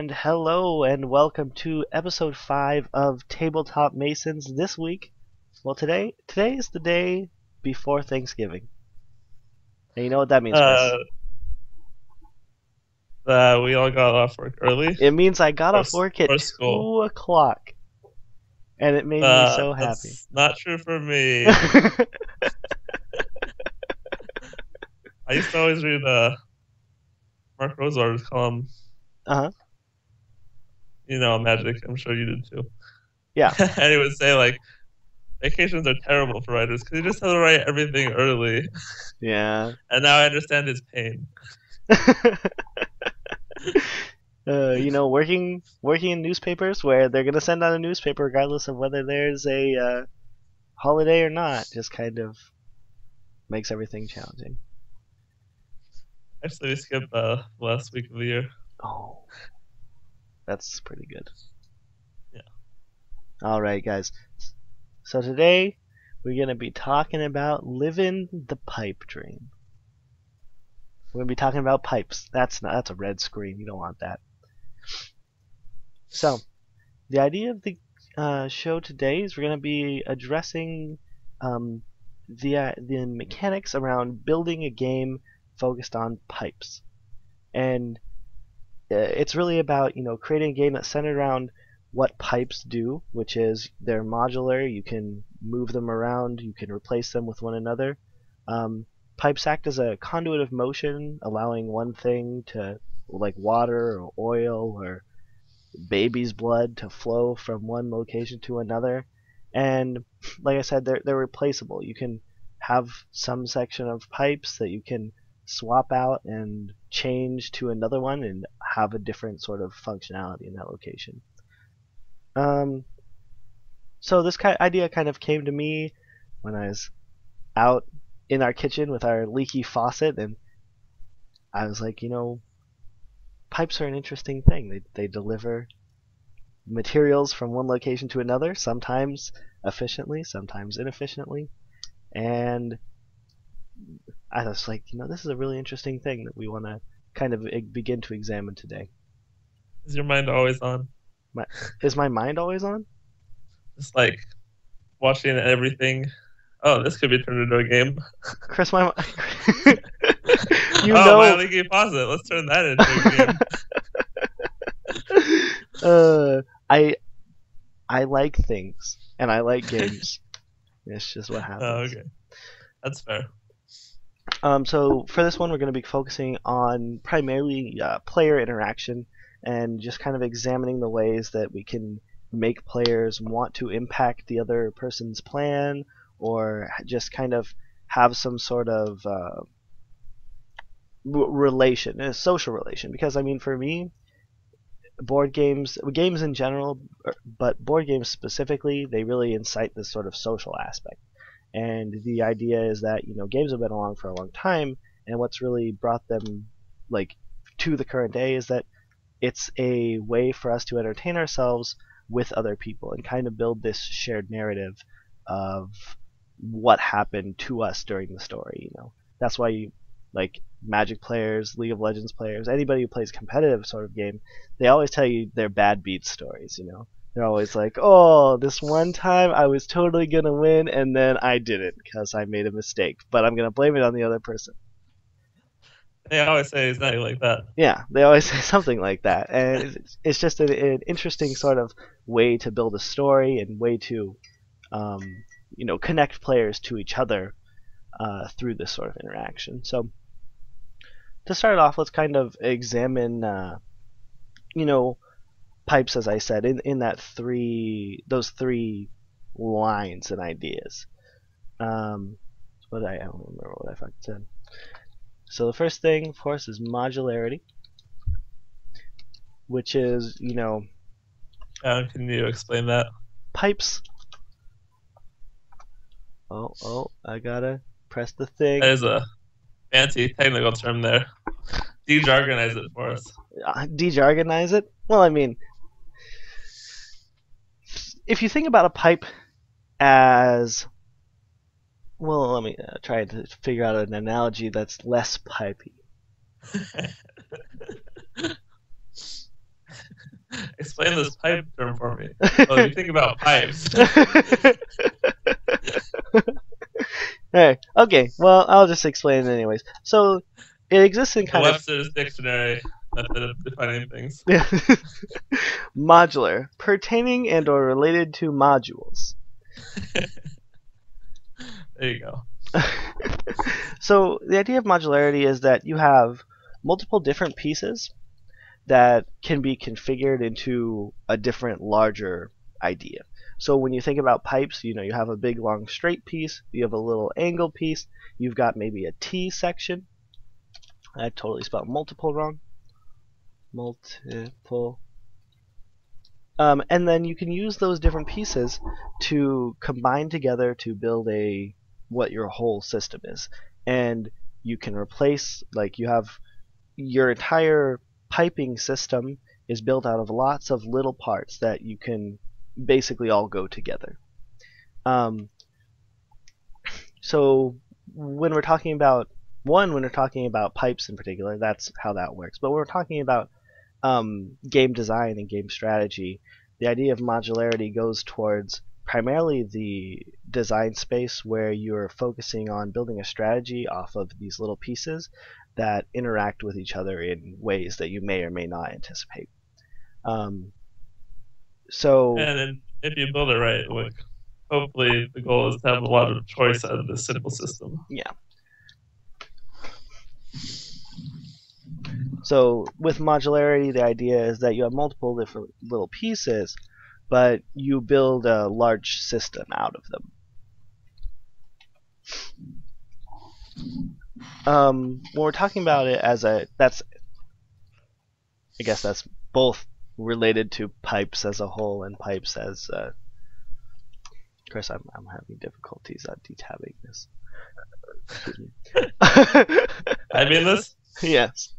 And hello and welcome to episode 5 of Tabletop Masons this week. Well, today is the day before Thanksgiving. And you know what that means, Chris? Uh, we all got off work early It means I got for off work at for school. 2 o'clock, and it made me so happy. That's not true for me. I used to always read Mark Rosewater's column, Uh-huh. Magic. I'm sure you did too. Yeah. And he would say like vacations are terrible for writers because you just have to write everything early. Yeah. And now I understand his pain. Working in newspapers where they're gonna send out a newspaper regardless of whether there's a holiday or not, just kind of makes everything challenging. Actually, we skipped last week of the year. Oh, that's pretty good. Yeah. All right, guys. So today we're gonna be talking about living the pipe dream. We're gonna be talking about pipes. That's a red screen. You don't want that. So, the idea of the show today is we're gonna be addressing the mechanics around building a game focused on pipes, and it's really about creating a game that's centered around what pipes do, which is they're modular. You can move them around. You can replace them with one another. Pipes act as a conduit of motion, allowing one thing to, like water or oil or baby's blood, to flow from one location to another. And like I said, they're replaceable. You can have some section of pipes that you can swap out and change to another one and have a different sort of functionality in that location. So this idea kind of came to me when I was out in our kitchen with our leaky faucet, and I was like, pipes are an interesting thing. They deliver materials from one location to another, sometimes efficiently, sometimes inefficiently, and I was like, this is a really interesting thing that we want to kind of begin to examine today. Is your mind always on? Is my mind always on? Just like watching everything. Oh, this could be turned into a game. Chris, my My leaky faucet. Let's turn that into a game. I like things and I like games. It's just what happens. Oh, okay, that's fair. So for this one, we're going to be focusing on primarily player interaction and just kind of examining the ways that we can make players want to impact the other person's plan, or just kind of have some sort of relation, a social relation. Because for me, games in general, but board games specifically, they really incite this sort of social aspect. And the idea is that games have been along for a long time, and what's really brought them to the current day is that it's a way for us to entertain ourselves with other people and kind of build this shared narrative of what happened to us during the story. That's why Magic players, League of Legends players, anybody who plays competitive sort of game, they always tell you their bad beat stories. They're always like, oh, this one time I was totally going to win and then I didn't because I made a mistake, but I'm going to blame it on the other person. They always say it's not like that. Yeah, they always say something like that. And it's just an interesting sort of way to build a story and way to, connect players to each other through this sort of interaction. So to start off, let's kind of examine, pipes, as I said, in those three lines and ideas. I don't remember what I fucking said. So the first thing, of course, is modularity, which is Can you explain that? Pipes. Oh, I gotta press the thing. That is a fancy technical term there. De-jargonize it for us. De-jargonize it? Well, if you think about a pipe as... Well, let me try to figure out an analogy that's less pipey. explain this pipe term for me. Well, if you think about pipes. Hey, okay, well, I'll just explain it anyways. So, it exists in The kind of Webster's dictionary method of defining things. modular, pertaining and or related to modules. There you go. So, the idea of modularity is that you have multiple different pieces that can be configured into a different, larger idea. So when you think about pipes, you have a big, long, straight piece. You have a little angle piece. You've got maybe a T section. I totally spelled multiple wrong. Multiple. And then you can use those different pieces to combine together to build what your whole system is. And you can replace, like, you have your entire piping system is built out of lots of little parts that you can basically all go together. So when we're talking about pipes in particular, that's how that works. But when we're talking about game design and game strategy, the idea of modularity goes towards primarily the design space where you're focusing on building a strategy off of these little pieces that interact with each other in ways that you may or may not anticipate. So, and then if you build it right, like, hopefully the goal is to have a lot of choice out of this simple system. Yeah. So with modularity, the idea is that you have multiple different little pieces, but you build a large system out of them. When we're talking about it as I guess that's both related to pipes as a whole and pipes as. Chris, I'm having difficulties at detabbing this. Excuse me. I mean this? Yes.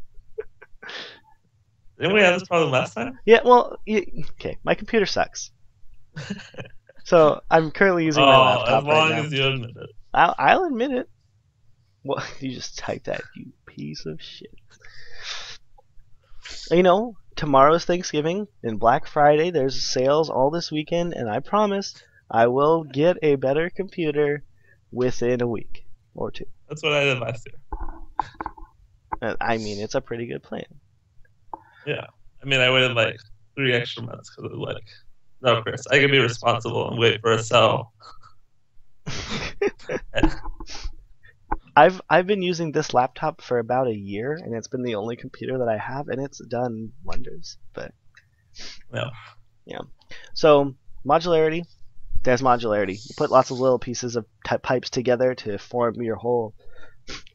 Didn't we have this problem last time? Yeah, well, okay. My computer sucks. So I'm currently using my laptop as long right now. as you admit it. I'll admit it. Well, you just typed that, you piece of shit. Tomorrow's Thanksgiving and Black Friday. There's sales all this weekend, and I promise I will get a better computer within a week or two. That's what I did last year. I mean, it's a pretty good plan. Yeah. I mean, I waited like 3 extra months because it was like, no, Chris, I can be responsible and wait for a sell. I've been using this laptop for about a year, and it's been the only computer that I have, and it's done wonders. But yeah. So modularity. There's modularity. You put lots of little pieces of pipes together to form your whole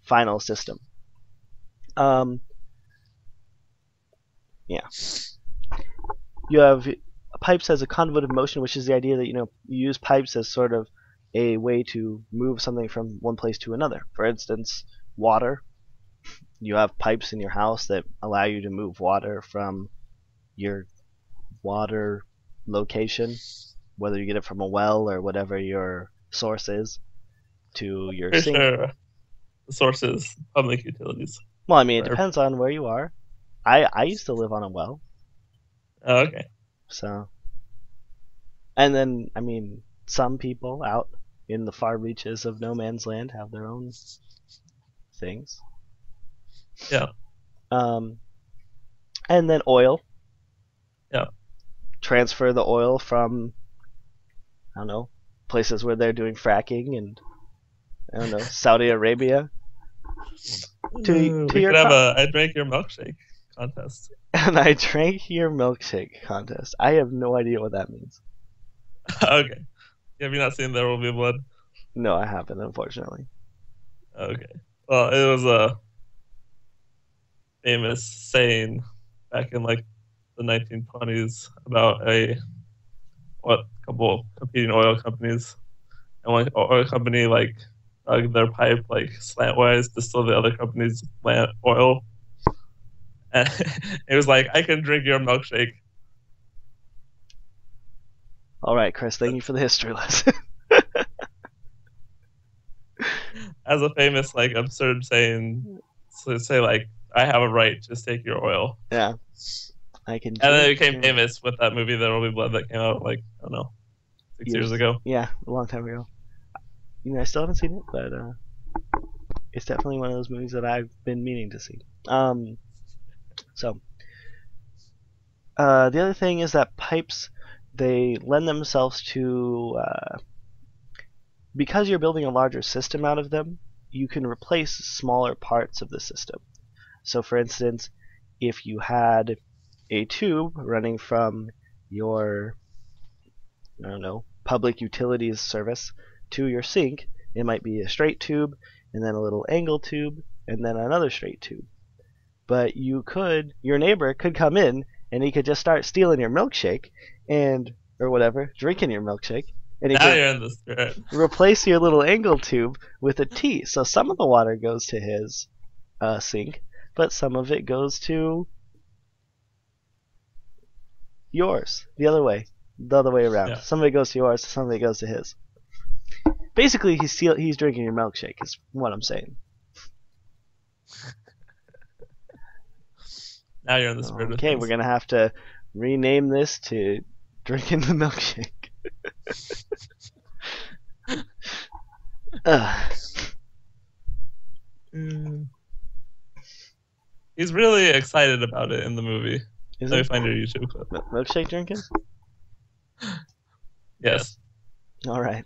final system. Yeah. You have pipes as a conduit of motion, which is the idea that you use pipes as sort of a way to move something from one place to another. For instance, water. You have pipes in your house that allow you to move water from your water location, whether you get it from a well or whatever your source is, to your sink. Sure. The source is public utilities. Well, I mean, it depends on where you are. I used to live on a well. Oh, okay. So, and then, I mean, some people out in the far reaches of no man's land have their own things. Yeah. And then oil. Yeah. Transfer the oil from, I don't know, places where they're doing fracking and, I don't know, Saudi Arabia. We could have a I drank your milkshake contest. And I drank your milkshake contest. I have no idea what that means. Okay. Have you not seen There Will Be Blood? No, I haven't, unfortunately. Okay. Well, it was a famous saying back in like the 1920s about a couple competing oil companies, and one oil company like dug their pipe like slantwise to steal the other company's oil, and it was like, I can drink your milkshake. All right, Chris, thank you for the history lesson. As a famous like absurd saying, so say like, I have a right to take your oil. Yeah. I can And then it drink became your famous with that movie There Will Be Blood that came out like, I don't know, 6 years ago. Yeah, a long time ago. I still haven't seen it, but it's definitely one of those movies that I've been meaning to see. So the other thing is that pipes, they lend themselves to because you're building a larger system out of them, you can replace smaller parts of the system. So for instance, if you had a tube running from your, I don't know, public utilities service to your sink, it might be a straight tube and then a little angle tube and then another straight tube. But your neighbor could come in and he could just start stealing your milkshake or whatever, drinking your milkshake, and he Now could you're in the spirit. replace your little angle tube with a T. So some of the water goes to his sink, but some of it goes to yours. The other way around. Yeah. Some of it goes to yours, some of it goes to his. Basically, he's drinking your milkshake. Is what I'm saying. Now you're in the spirit. Okay, we're gonna have to rename this to drinking the milkshake. He's really excited about it in the movie. Is Let me it find your YouTube clip. milkshake drinking? Yes. All right.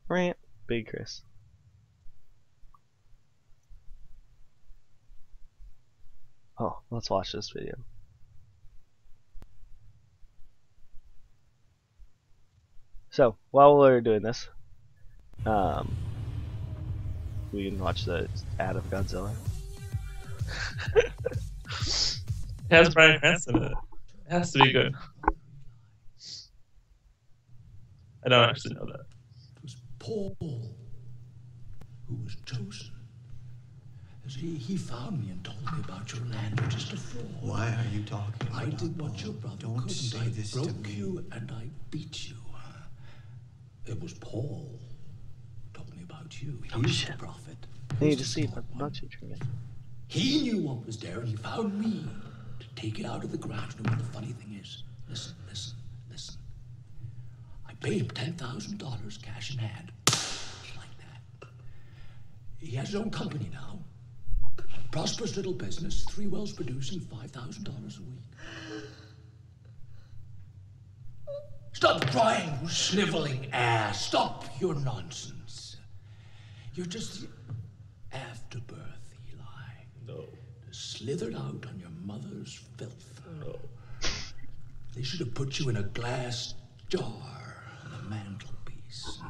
Rant, Big Chris. Oh, let's watch this video. So, while we're doing this, we can watch the ad of Godzilla. It has Bryan Cranston in it. It has to be good. I don't actually know that. It was Paul who was chosen. He found me and told me about your land just before. Why are you talking I about did what Paul? your brother Don't couldn't. say I this to broke me. you and I beat you. It was Paul who told me about you. He's shit. the prophet. I need He's to the see smart one. milkshake drinking. He knew what was there and he found me to take it out of the ground. You know what the funny thing is? Listen. I paid him $10,000 cash in hand. Just like that. He has his own company now. Prosperous little business, 3 wells producing $5,000 a week. Stop crying, you sniveling ass. Stop your nonsense. You're just the afterbirth, Eli. No. Slithered out on your mother's filth. No. They should have put you in a glass jar on the mantelpiece.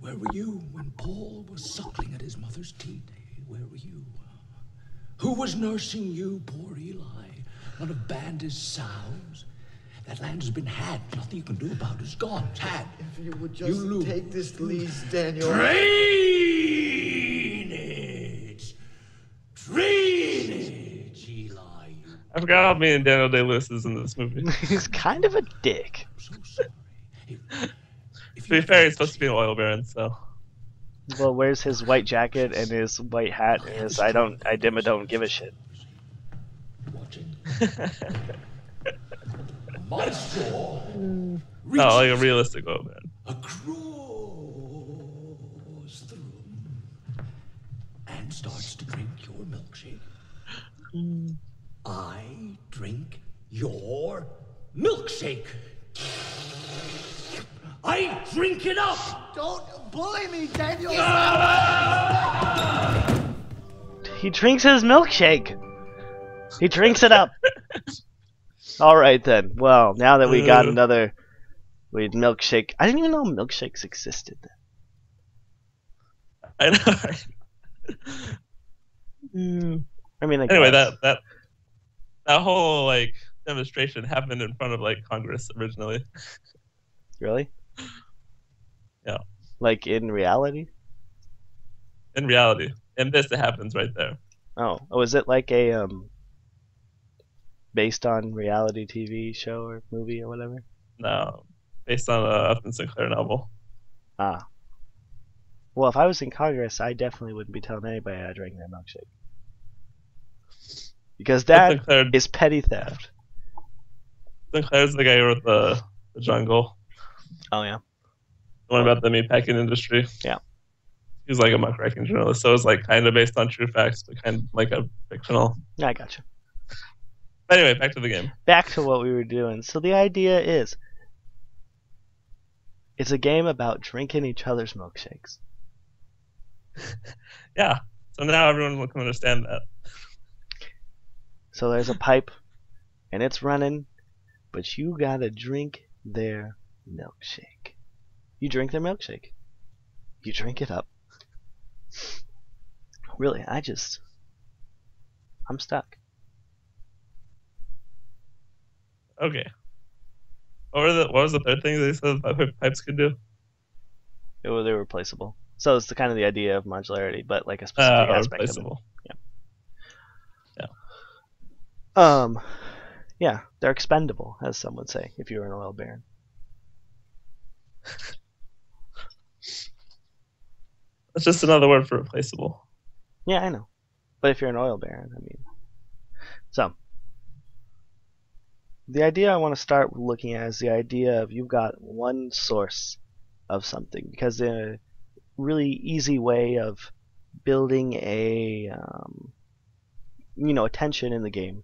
Where were you when Paul was suckling at his mother's teat? Where were you? Who was nursing you, poor Eli? One of Bandit's sows? That land has been had. Nothing you can do about it. It's gone. It's had. If you would You just lose. take this lease, Daniel. Drainage, Eli. I forgot how me and Daniel Day-Lewis is in this movie. He's kind of a dick. I'm so sorry. To be fair, he's supposed to be an oil baron, so. Well, where's his white jacket and his white hat and his I don't give a shit. Watching. My straw No, reaches like a realistic oil baron. across the room and starts to drink your milkshake. I drink your milkshake. I drink it up. Don't bully me, Daniel. He drinks his milkshake. He drinks it up. All right then. Well, now that we got milkshake. I didn't even know milkshakes existed. I know. Right? I mean, Anyway, that whole like demonstration happened in front of like Congress originally. Really? Yeah. Like in reality? In reality, in this, it happens right there. Oh, is it like a based on reality TV show or movie or whatever? No, based on a Upton Sinclair novel. Ah. Well, if I was in Congress, I definitely wouldn't be telling anybody I drank that milkshake. because that Sinclair, is petty theft. Sinclair's the guy who wrote the Jungle. Oh yeah. The one about the meatpacking industry. Yeah. He's like a muckraking journalist, so it's like kind of based on true facts, but kind of like a fictional. I gotcha. Anyway, back to the game. Back to what we were doing. So the idea is, it's a game about drinking each other's milkshakes. Yeah. So now everyone can understand that. So there's a pipe, and it's running, but you gotta drink their milkshake. You drink their milkshake. You drink it up. Really, I'm stuck. Okay. What was the third thing they said that pipes could do? They were replaceable. So it's the kind of the idea of modularity, but like a specific aspect replaceable. of it. Yeah. Yeah, they're expendable, as some would say, if you're an oil baron. That's just another word for replaceable. Yeah, I know. But if you're an oil baron, I mean. So, the idea I want to start looking at is the idea of you've got one source of something, because a really easy way of building a attention in the game,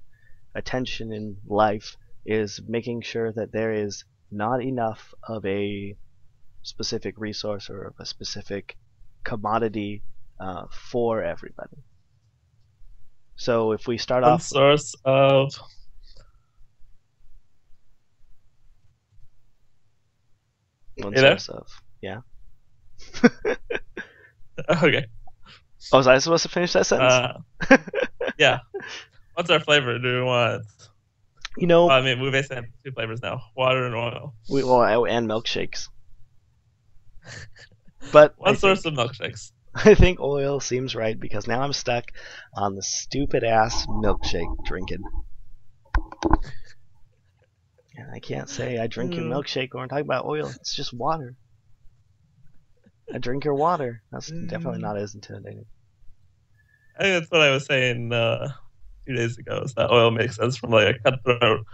attention in life, is making sure that there is not enough of a specific resource or of a specific commodity for everybody. So if we start One off source of one You there? source of okay. Oh, was I supposed to finish that sentence? Yeah. What's our flavor? Do we want? You know, I mean, we basically have two flavors now: water and oil. and milkshakes. But One source of milkshakes. I think oil seems right, because now I'm stuck on the stupid ass milkshake drinking. And I can't say I drink your milkshake when I'm talking about oil. It's just water. I drink your water. That's definitely not as intimidating. I think that's what I was saying 2 days ago. Is that oil makes sense from like a cutthroat,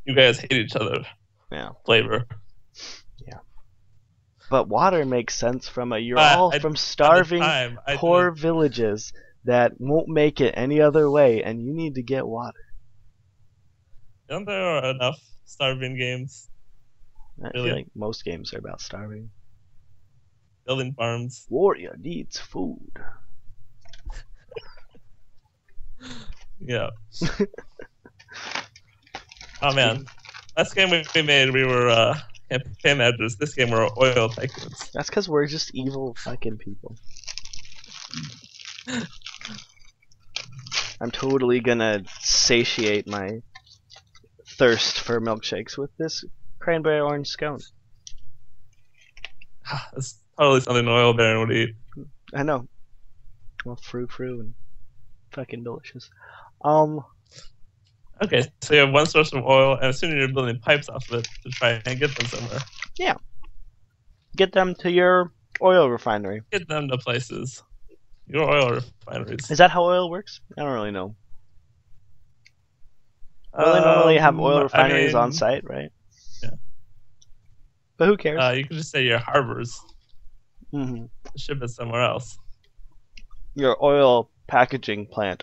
you guys hate each other Yeah. flavor. But water makes sense from you're But all from starving I poor villages that won't make it any other way, and you need to get water. Don't there are enough starving games? I Really? feel like most games are about starving. Building farms. Warrior needs food. Yeah. Oh man, last game we made, we were campaign managers. This game we're oil tycoons. That's because we're just evil fucking people. I'm totally gonna satiate my thirst for milkshakes with this cranberry orange scone. That's totally something an oil baron would eat. I know. Well, frou and fucking delicious. Okay, so you have one source of oil, and assuming you're building pipes off of it to try and get them somewhere. Get them to your oil refinery. Get them to places. Your oil refineries. Is that how oil works? I don't really know. Well, they normally have oil refineries on site, right? Yeah. But who cares? You could just say your harbors. Mm-hmm. Ship it somewhere else. Your oil packaging plant.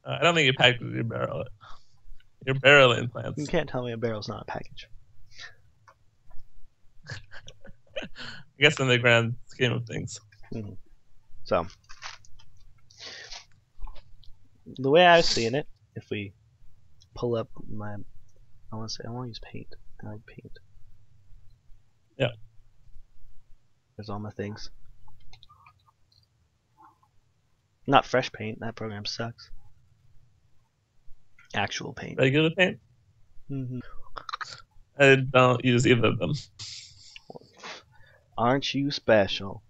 I don't think you package it, you barrel it. You're barreling plants. You can't tell me a barrel's not a package. I guess in the grand scheme of things. Mm-hmm. So, the way I was seeing it, if we pull up my, I want to use paint. I like paint. Yeah. There's all my things. Not fresh paint. That program sucks. Actual paint. Regular paint? Mm-hmm. I don't use either of them. Aren't you special?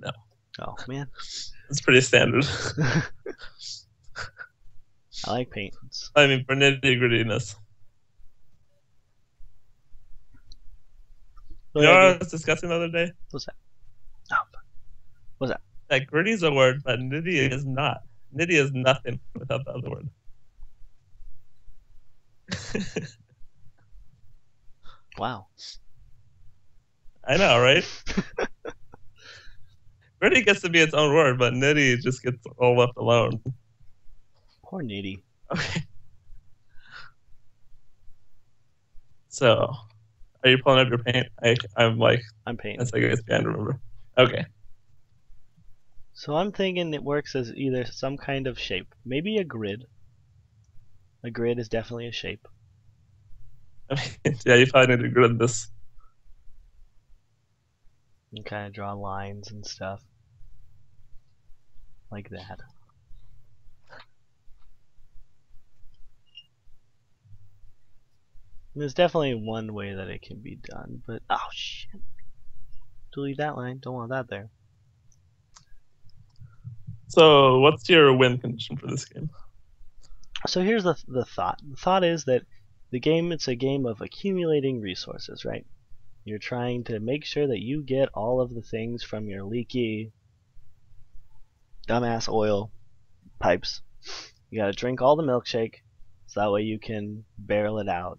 No. Oh, man. It's pretty standard. I like paint. I mean, for nitty grittiness. You know what I was discussing the other day? What's that? Oh, what's that? That gritty's a word, but nitty is not. Nitty is nothing without the other word. Wow. I know, right? Gritty gets to be its own word, but nitty just gets all left alone. Poor Nitty. Okay. So, are you pulling up your paint? I'm painting. That's like I can't remember. Okay. So I'm thinking it works as either some kind of shape. Maybe a grid. A grid is definitely a shape. I mean, yeah, you probably need to grid this. You kind of draw lines and stuff. Like that. There's definitely one way that it can be done, but oh shit. Delete that line. Don't want that there. So, what's your win condition for this game? So here's the thought. The thought is that it's a game of accumulating resources, right? You're trying to make sure that you get all of the things from your leaky, dumbass oil pipes. You gotta drink all the milkshake, so that way you can barrel it out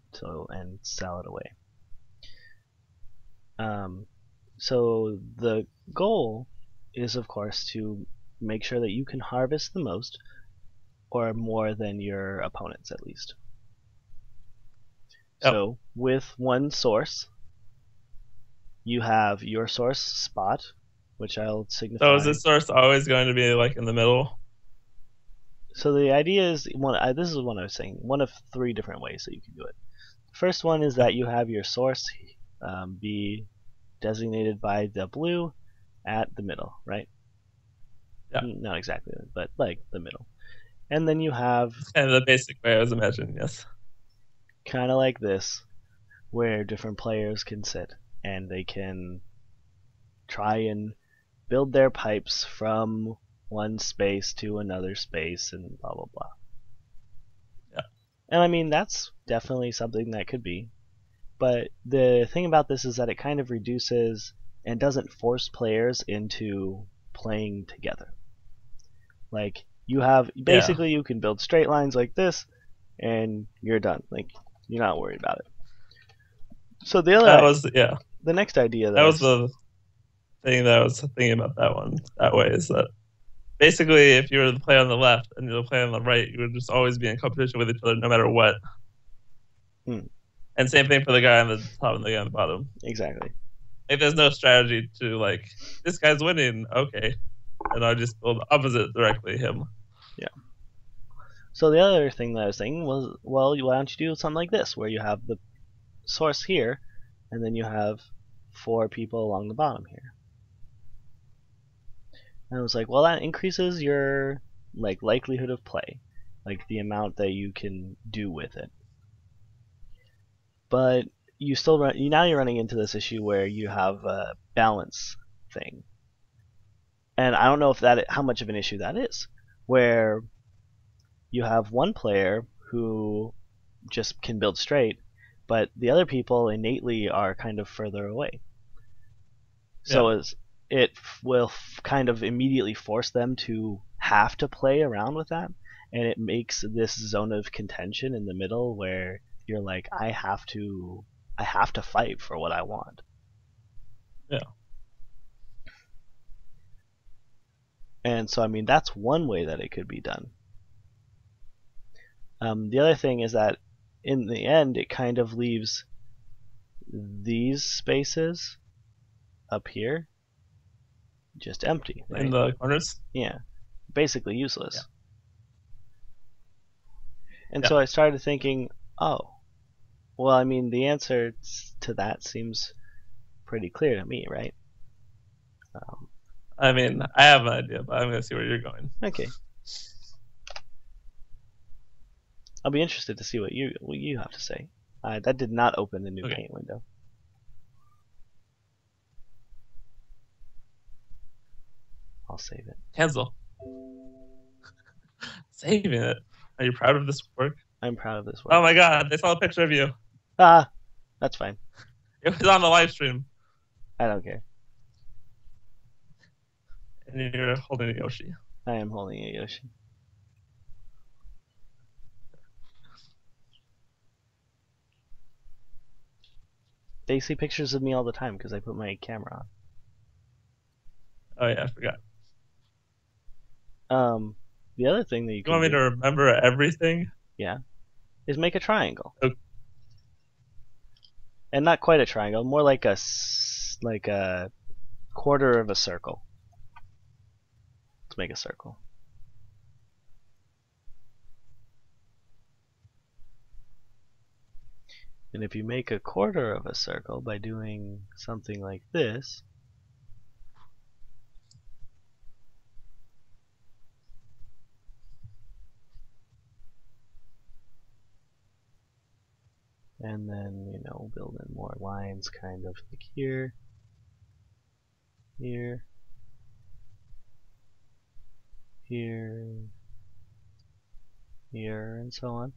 and sell it away. So the goal is, of course, to make sure that you can harvest the most, or more than your opponents at least. Yep. So with one source, you have your source spot, which I'll signify. So is this source always going to be like in the middle? So the idea is, this is what I was saying, one of 3 different ways that you can do it. The first one is that you have your source be designated by the blue at the middle, right? Yeah. Not exactly, but like the middle. And then you have kind of the basic way I was imagining, yes. Kind of like this, where different players can sit and they can try and build their pipes from one space to another space and blah blah blah. Yeah. And I mean, that's definitely something that could be. But the thing about this is that it kind of reduces and doesn't force players into playing together. Like, you have, basically you can build straight lines like this and you're done. Like, you're not worried about it. So the other the next idea that was the thing that I was thinking about that way is that basically if you were to play on the left and you were to play on the right, you would just always be in competition with each other no matter what. And same thing for the guy on the top and the guy on the bottom. Exactly. If there's no strategy to like, this guy's winning, okay. And I just build opposite directly him. Yeah. So the other thing that I was thinking was, well, why don't you do something like this, where you have the source here, and then you have 4 people along the bottom here. And I was like, well, that increases your likelihood of play, like the amount that you can do with it. But you still now you're running into this issue where you have a balance thing, and I don't know if how much of an issue that is, where you have one player who just can build straight, but the other people innately are kind of further away. So it will kind of immediately force them to have to play around with that, and it makes this zone of contention in the middle where you're like, I have to fight for what I want. Yeah. And so, I mean, that's one way that it could be done. The other thing is that in the end, it kind of leaves these spaces up here just empty, right? In the corners? Yeah. Basically useless. Yeah. And so I started thinking, oh, well, I mean, the answer to that seems pretty clear to me, right? I mean, I have an idea, but I'm going to see where you're going. Okay. I'll be interested to see what you have to say. That did not open the new paint window. I'll save it. Cancel. Saving it. Are you proud of this work? I'm proud of this work. Oh my god, they saw a picture of you. Ah, that's fine. It was on the live stream. I don't care. And you're holding a Yoshi. I am holding a Yoshi. They see pictures of me all the time because I put my camera Oh yeah, I forgot. on. The other thing that you You can want me do, to remember everything? is make a triangle. Okay. And not quite a triangle, more like a quarter of a circle. Let's make a circle. And if you make a quarter of a circle by doing something like this, and then, build in more lines kind of like here, here, here, here, and so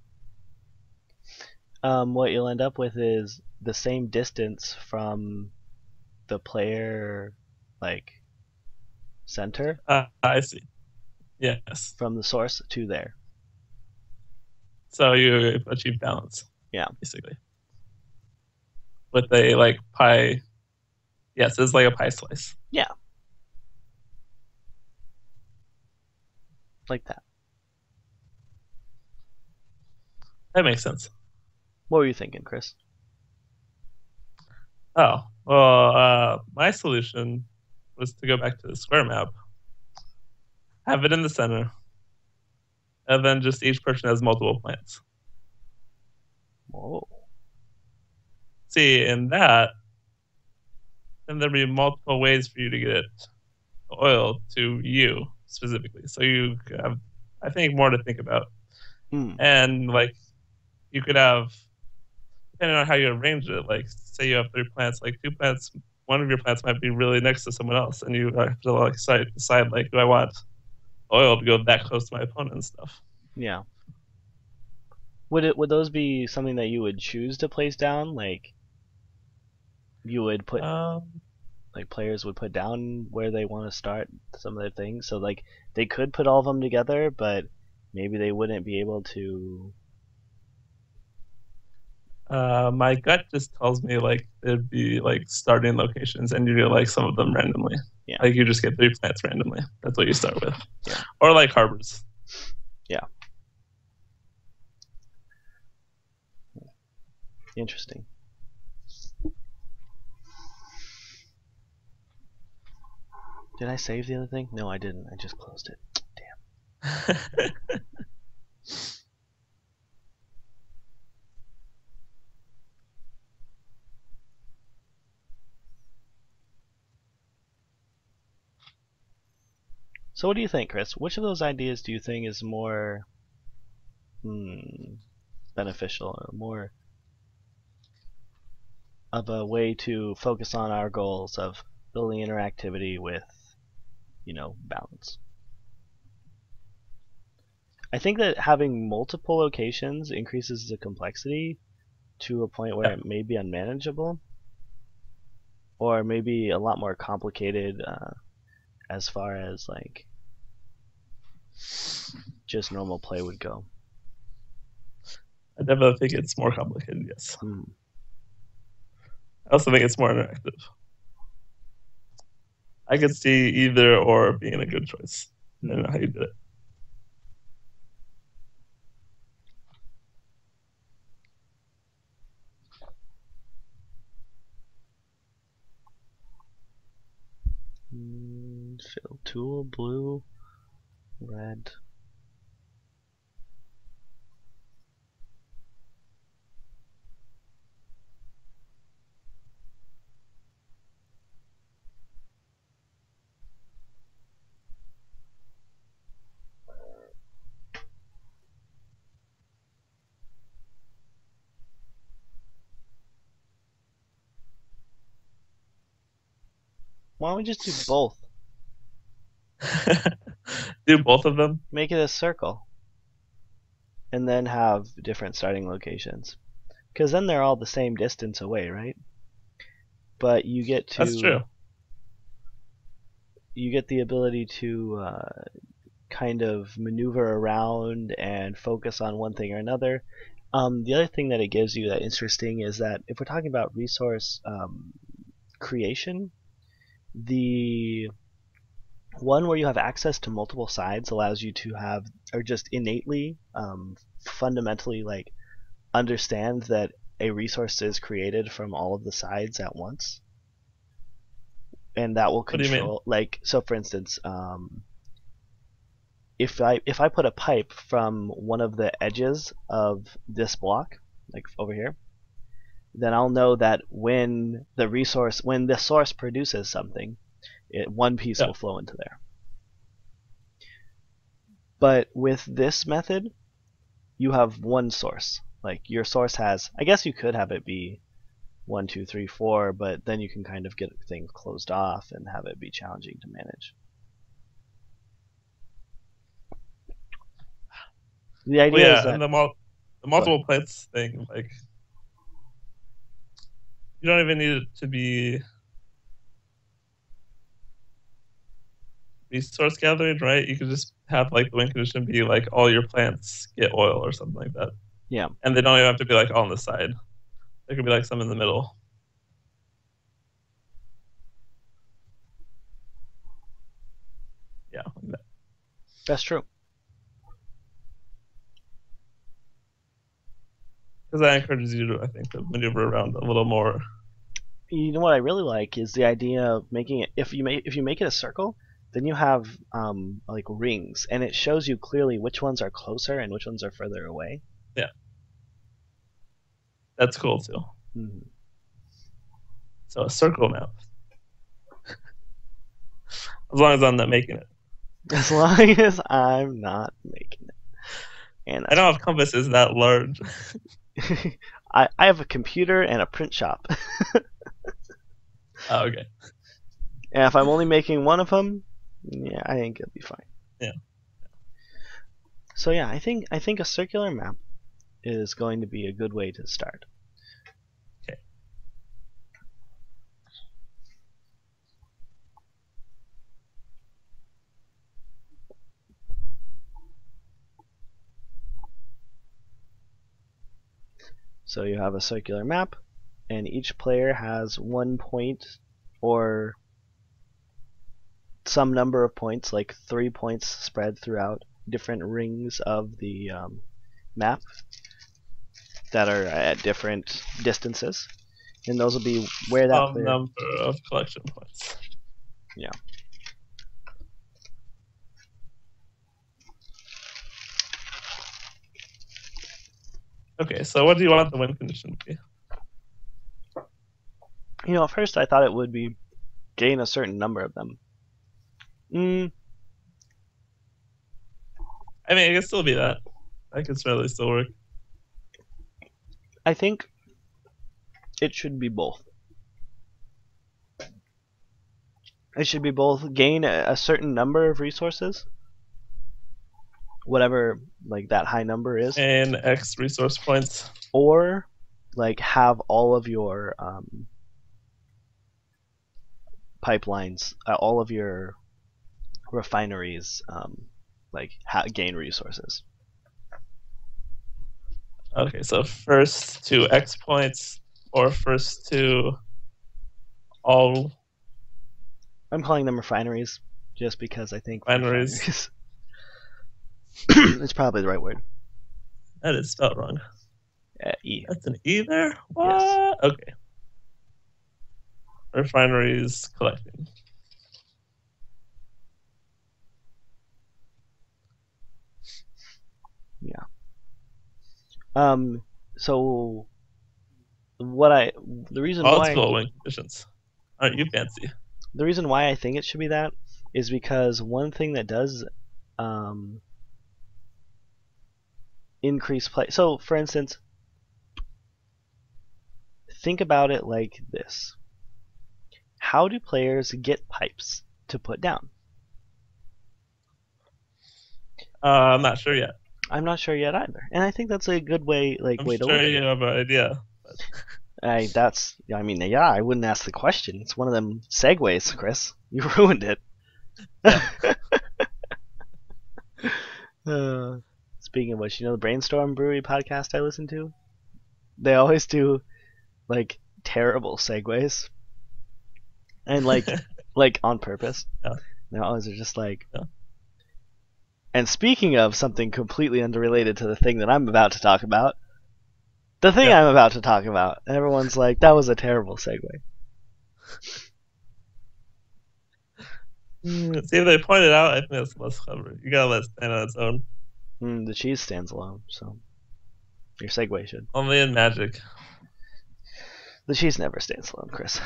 on. What you'll end up with is the same distance from the player, like, center, I see. Yes. from the source to there. So you achieve balance. Yeah. Basically. With a like pie. Yes, it's like a pie slice. Yeah. Like that. That makes sense. What were you thinking, Chris? Oh, well, my solution was to go back to the square map, have it in the center, and then just each person has multiple plants. Whoa. See, in that, then there'd be multiple ways for you to get oil to you specifically. So you have, I think, more to think about. And like, you could have, depending on how you arrange it, like say you have 3 plants, like 2 plants, one of your plants might be really next to someone else, and you have to like decide like, do I want oil to go that close to my opponent and stuff? Yeah. Would those be something that you would choose to place down? Like, you would put, like, players would put down where they want to start some of their things. So like they could put all of them together, but maybe they wouldn't be able to. My gut just tells me like there'd be like starting locations, and you get like some of them randomly. Yeah. Like you just get 3 plants randomly. That's what you start with. Yeah. Or like harbors. Yeah. Interesting. Did I save the other thing? No, I didn't. I just closed it. Damn. So what do you think, Chris? Which of those ideas do you think is more beneficial, or more of a way to focus on our goals of building interactivity with, balance? I think that having multiple locations increases the complexity to a point where it may be unmanageable, or maybe a lot more complicated as far as like just normal play would go. I definitely think it's more complicated, yes. I also think it's more interactive. I could see either or being a good choice. I don't know how you did it. Fill tool, blue, red. Why don't we just do both? Do both of them? Make it a circle. And then have different starting locations. Because then they're all the same distance away, right? but you get That's true. the ability to kind of maneuver around and focus on one thing or another. The other thing that it gives you that interesting is that if we're talking about resource creation, the one where you have access to multiple sides allows you to have, or just innately, fundamentally, like, understand that a resource is created from all of the sides at once, and that will What do you mean? control. Like, so for instance, if I put a pipe from one of the edges of this block, like over here, then I'll know that when the source produces something, one piece Yeah. will flow into there. But with this method, you have one source. Like, your source has, I guess you could have it be 1, 2, 3, 4, but then you can kind of get things closed off and have it be challenging to manage. The idea is that and the multiple plates thing, like, you don't even need it to be resource gathering, right? You could just have like the win condition be like all your plants get oil or something like that. Yeah. And they don't even have to be like on the side. There could be like some in the middle. Yeah, like that. That's true. Because that encourages you to, I think, to maneuver around a little more. You know what I really like is the idea of making it, if you make it a circle, then you have like rings, and it shows you clearly which ones are closer and which ones are further away. Yeah. That's cool too. Mm-hmm. So a circle map. As long as I'm not making it. As long as I'm not making it. And I don't have compasses that large. I have a computer and a print shop. Oh, okay. And if I'm only making one of them, yeah, I think it'll be fine. Yeah. So yeah, I think a circular map is going to be a good way to start. Okay. So you have a circular map, and each player has 1 point or some number of points, like 3 points spread throughout different rings of the map that are at different distances, and those will be where that Some player. number of collection points. Yeah. Okay, so what do you want the win condition to be? You know, at first I thought it would be gain a certain number of them. I mean, it could still be that. That could certainly still work. I think it should be both. It should be both gain a certain number of resources, whatever like that high number is, And X resource points. or like have all of your pipelines, all of your refineries, like gain resources. Okay, so first to X points, or first to all. I'm calling them refineries just because I think Refineries. it's probably the right word. That is spelled wrong. E. That's an E there? What? Yes. Okay. Refineries collecting. Yeah. So the reason why Multiple win conditions. Aren't you fancy? the reason why I think it should be that is because one thing that does increase play. So, for instance, think about it like this: how do players get pipes to put down? I'm not sure yet. I'm not sure yet either, and I think that's a good way, I'm way to sure look at you it. have an idea. But I mean, yeah, I wouldn't ask the question. It's one of them segues, Chris. You ruined it. Speaking of which, you know the Brainstorm Brewery podcast I listen to? They always do like terrible segues. And like on purpose. Yeah. They always are just like Yeah. And speaking of something completely unrelated to the thing that I'm about to talk about, the thing I'm about to talk about, everyone's like, that was a terrible segue. See, if they point it out, I think that's less clever. You gotta let it stand on its own. The cheese stands alone, so your segue should. Only in Magic. The cheese never stands alone, Chris.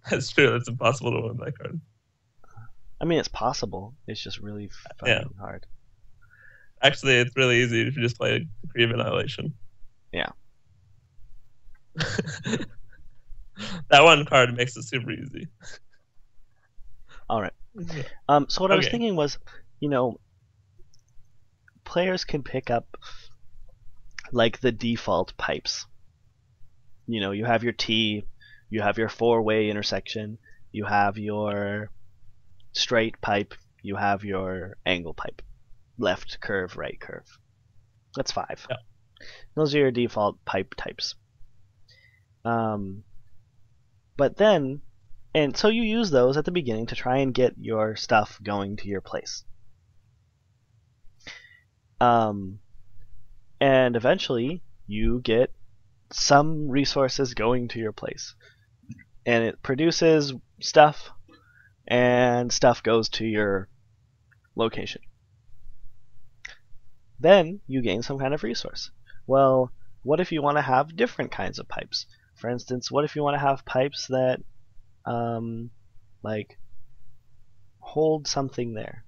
That's true. It's impossible to win that card. I mean, it's possible. It's just really fucking hard. Actually, it's really easy if you just play Decree of Annihilation. Yeah. That one card makes it super easy. All right. So what I was thinking was, you know, players can pick up like the default pipes. You know, you have your T, you have your four-way intersection, you have your straight pipe, you have your angle pipe. Left curve, right curve. That's 5. Yeah. Those are your default pipe types. But then, and so you use those at the beginning to try and get your stuff going to your place. And eventually you get some resources going to your place. And it produces stuff, and stuff goes to your location. Then you gain some kind of resource. Well, what if you want to have different kinds of pipes? For instance, what if you want to have pipes that like hold something there?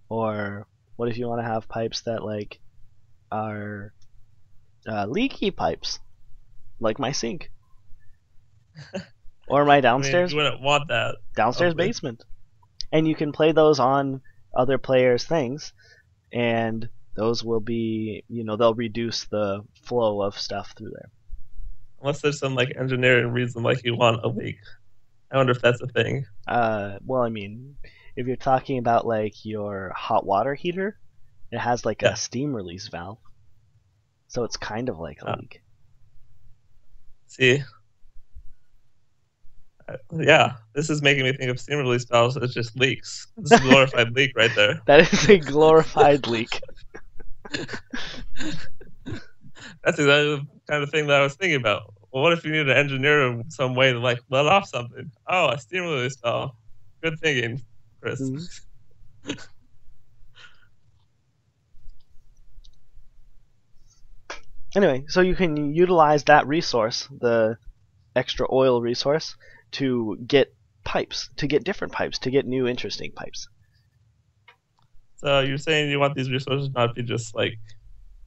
Or what if you want to have pipes that like are leaky pipes, like my sink, or my downstairs. I mean, you wouldn't want that. Downstairs basement, and you can play those on other players' things, and those will be, you know, they'll reduce the flow of stuff through there. Unless there's some like engineering reason, like you want a leak. I wonder if that's a thing. Well, I mean, if you're talking about like your hot water heater, it has like a steam release valve, so it's kind of like a leak. See, yeah, this is making me think of steam release valves as just leaks. This is a glorified leak right there. That is a glorified leak. That's exactly the kind of thing that I was thinking about. Well, what if you need to engineer some way to like let off something? Oh, a steam release valve. Good thinking, Chris. Mm-hmm. Anyway, so you can utilize that resource, the extra oil resource, to get pipes, to get different pipes, to get new interesting pipes. So you're saying you want these resources not to be just like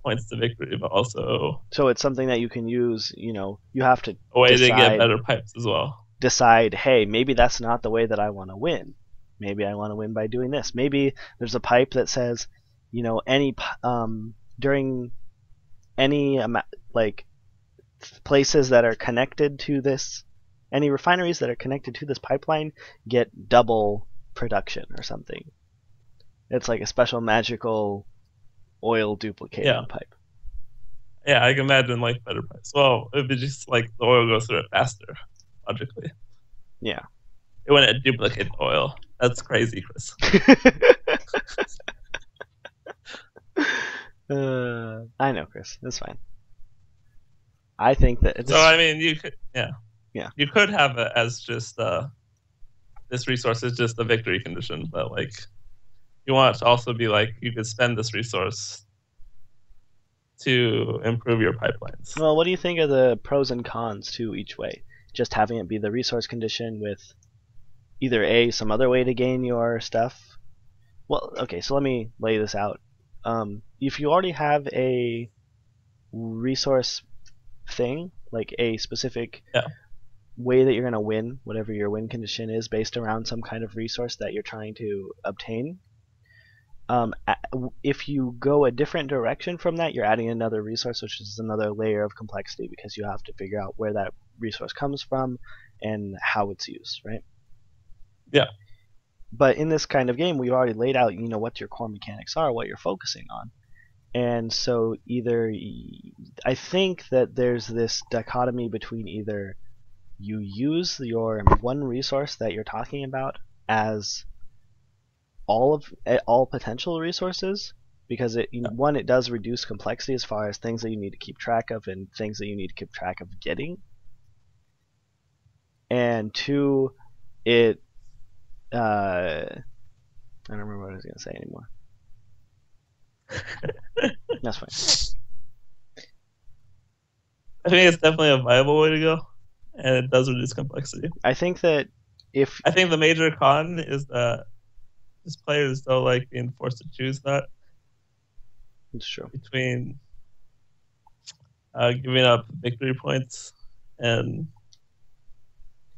points to victory, but also so it's something that you can use. You know, you have to a way to get better pipes as well. Decide, hey, maybe that's not the way that I want to win. Maybe I want to win by doing this. Maybe there's a pipe that says, you know, during any like places that are connected to this, any refineries that are connected to this pipeline get double production or something. It's like a special magical oil duplicating pipe. Yeah, I can imagine like better pipes. Well, it'd be just like the oil goes through it faster, logically. Yeah. It wouldn't duplicate the oil. That's crazy, Chris. I know, Chris. That's fine. I think that it's... So, I mean, you could... Yeah. You could have it as just... this resource is just a victory condition, but, like, you want it to also be, like, you could spend this resource to improve your pipelines. Well, what do you think of the pros and cons to each way? Just having it be the resource condition with either some other way to gain your stuff? Well, okay, so let me lay this out. If you already have a resource thing, like a specific way that you're going to win, whatever your win condition is based around some kind of resource that you're trying to obtain, If you go a different direction from that, you're adding another resource, which is another layer of complexity because you have to figure out where that resource comes from and how it's used, right? Yeah. But in this kind of game, we've already laid out, what your core mechanics are, what you're focusing on. And so I think that there's this dichotomy between either you use your one resource that you're talking about as all potential resources, because it does reduce complexity as far as things that you need to keep track of and things that you need to keep track of getting, and two, it I don't remember what I was going to say anymore. That's fine. I think it's definitely a viable way to go, and it does reduce complexity. I think that I think the major con is that just players don't like being forced to choose that. It's true. Between giving up victory points and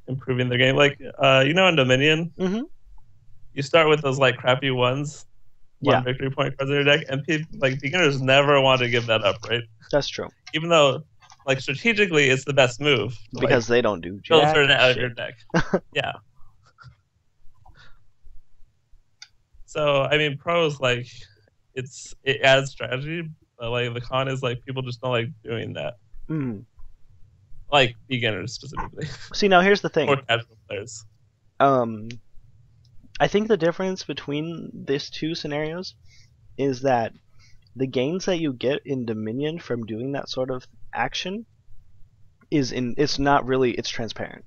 improving their game. Like, in Dominion, you start with those like crappy ones, one victory point cards in your deck, and beginners never want to give that up, right? That's true. Even though, strategically, it's the best move because they don't do filter it out of your deck. Yeah. So I mean, pros it adds strategy, but the con is people just don't like doing that. Like beginners specifically. See, now here's the thing. Or casual players. I think the difference between these two scenarios is that the gains that you get in Dominion from doing that sort of action it's not really, it's transparent.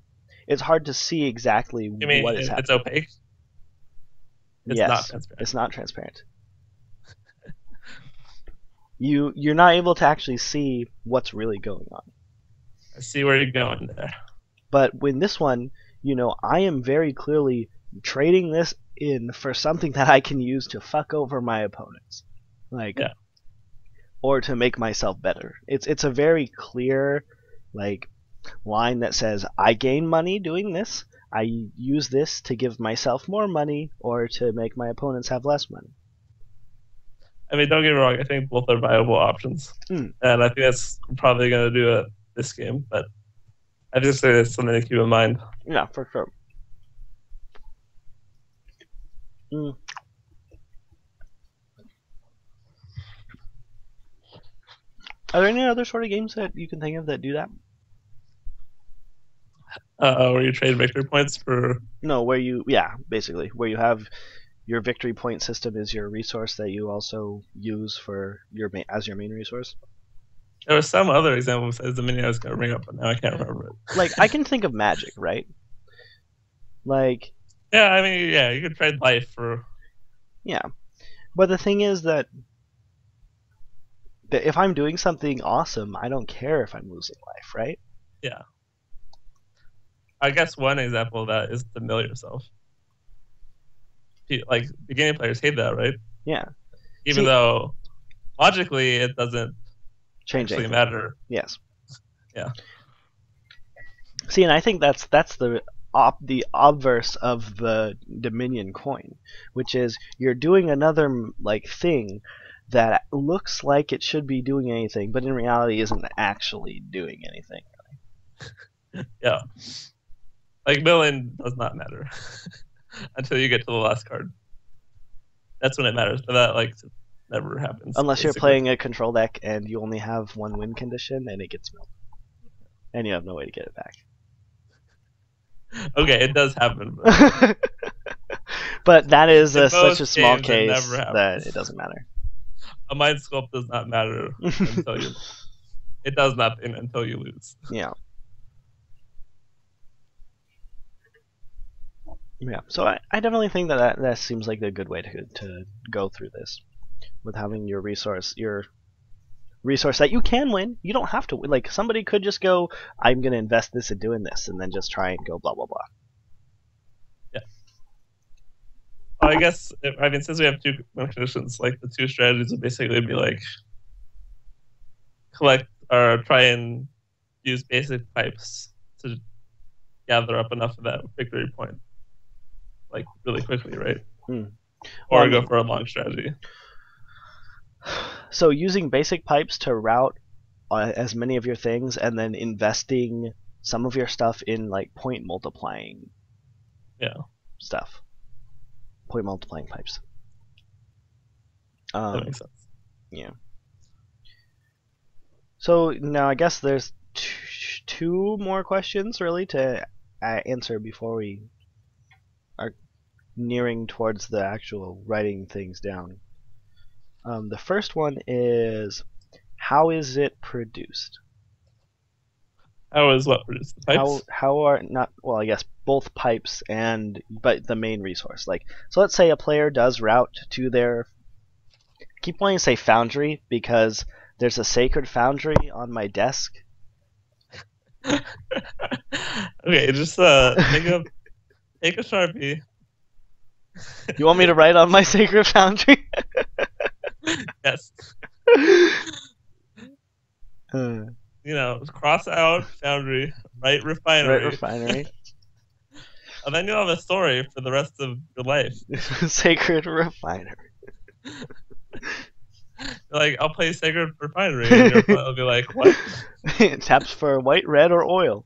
It's hard to see exactly what is happening. It's opaque? It's not transparent. It's not transparent. You're not able to actually see what's really going on. I see where you're going there. But with this one, I am very clearly trading this in for something that I can use to fuck over my opponents. Or to make myself better. It's a very clear line that says I gain money doing this. I use this to give myself more money or to make my opponents have less money. I mean, don't get me wrong. I think both are viable options, and I think that's probably going to do it this game. But I just say it's something to keep in mind. Yeah, for sure. Are there any other sort of games that you can think of that do that? Where you trade victory points for... No, where you have your victory point system is your resource that you also use for as your main resource. There was some other example besides the mini I was going to bring up, but now I can't remember it. I can think of Magic, right? Yeah, I mean, yeah, you could trade life for... Yeah. But the thing is that if I'm doing something awesome, I don't care if I'm losing life, right? Yeah. I guess one example of that is to mill yourself. Beginning players hate that, right? Yeah. Even though logically it doesn't actually matter. Yes. Yeah. See, and I think that's the obverse of the Dominion coin, which is you're doing another thing that looks like it should be doing anything, but in reality isn't actually doing anything. Yeah. Milling does not matter until you get to the last card. That's when it matters, but that never happens. Unless you're playing a control deck and you only have one win condition and it gets milled. And you have no way to get it back. Okay, it does happen. But that is such a small case that it doesn't matter. A mind sculpt does not matter until you... It does nothing until you lose. Yeah. Yeah, so I definitely think that seems like a good way to go through this, with having your resource that you can win. You don't have to win. Somebody could just go, I'm going to invest this in doing this, and then just try and go blah blah blah. Yeah. Well, I guess since we have two conditions, the two strategies would basically be collect or try and use basic pipes to gather up enough of that victory point. Really quickly, right? Well, or I go mean, for a long strategy. so using basic pipes to route as many of your things, and then investing some of your stuff in like point multiplying Yeah, stuff, point multiplying pipes. that makes sense. Yeah. So now I guess there's two more questions really to answer before we are nearing towards the actual writing things down. The first one is, how is it produced? How is what produced the pipes? How are not, well, I guess both pipes but the main resource. Like, so let's say a player does route to their, I keep wanting to say foundry because there's a sacred foundry on my desk. Okay, just take a Sharpie. You want me to write on my sacred foundry? Yes. Uh, Cross out foundry, write refinery. Right, refinery. And then you'll have a story for the rest of your life. Sacred refinery. Like, I'll play Sacred Refinery, and your opponent will be like, what? Taps for white, red, or oil.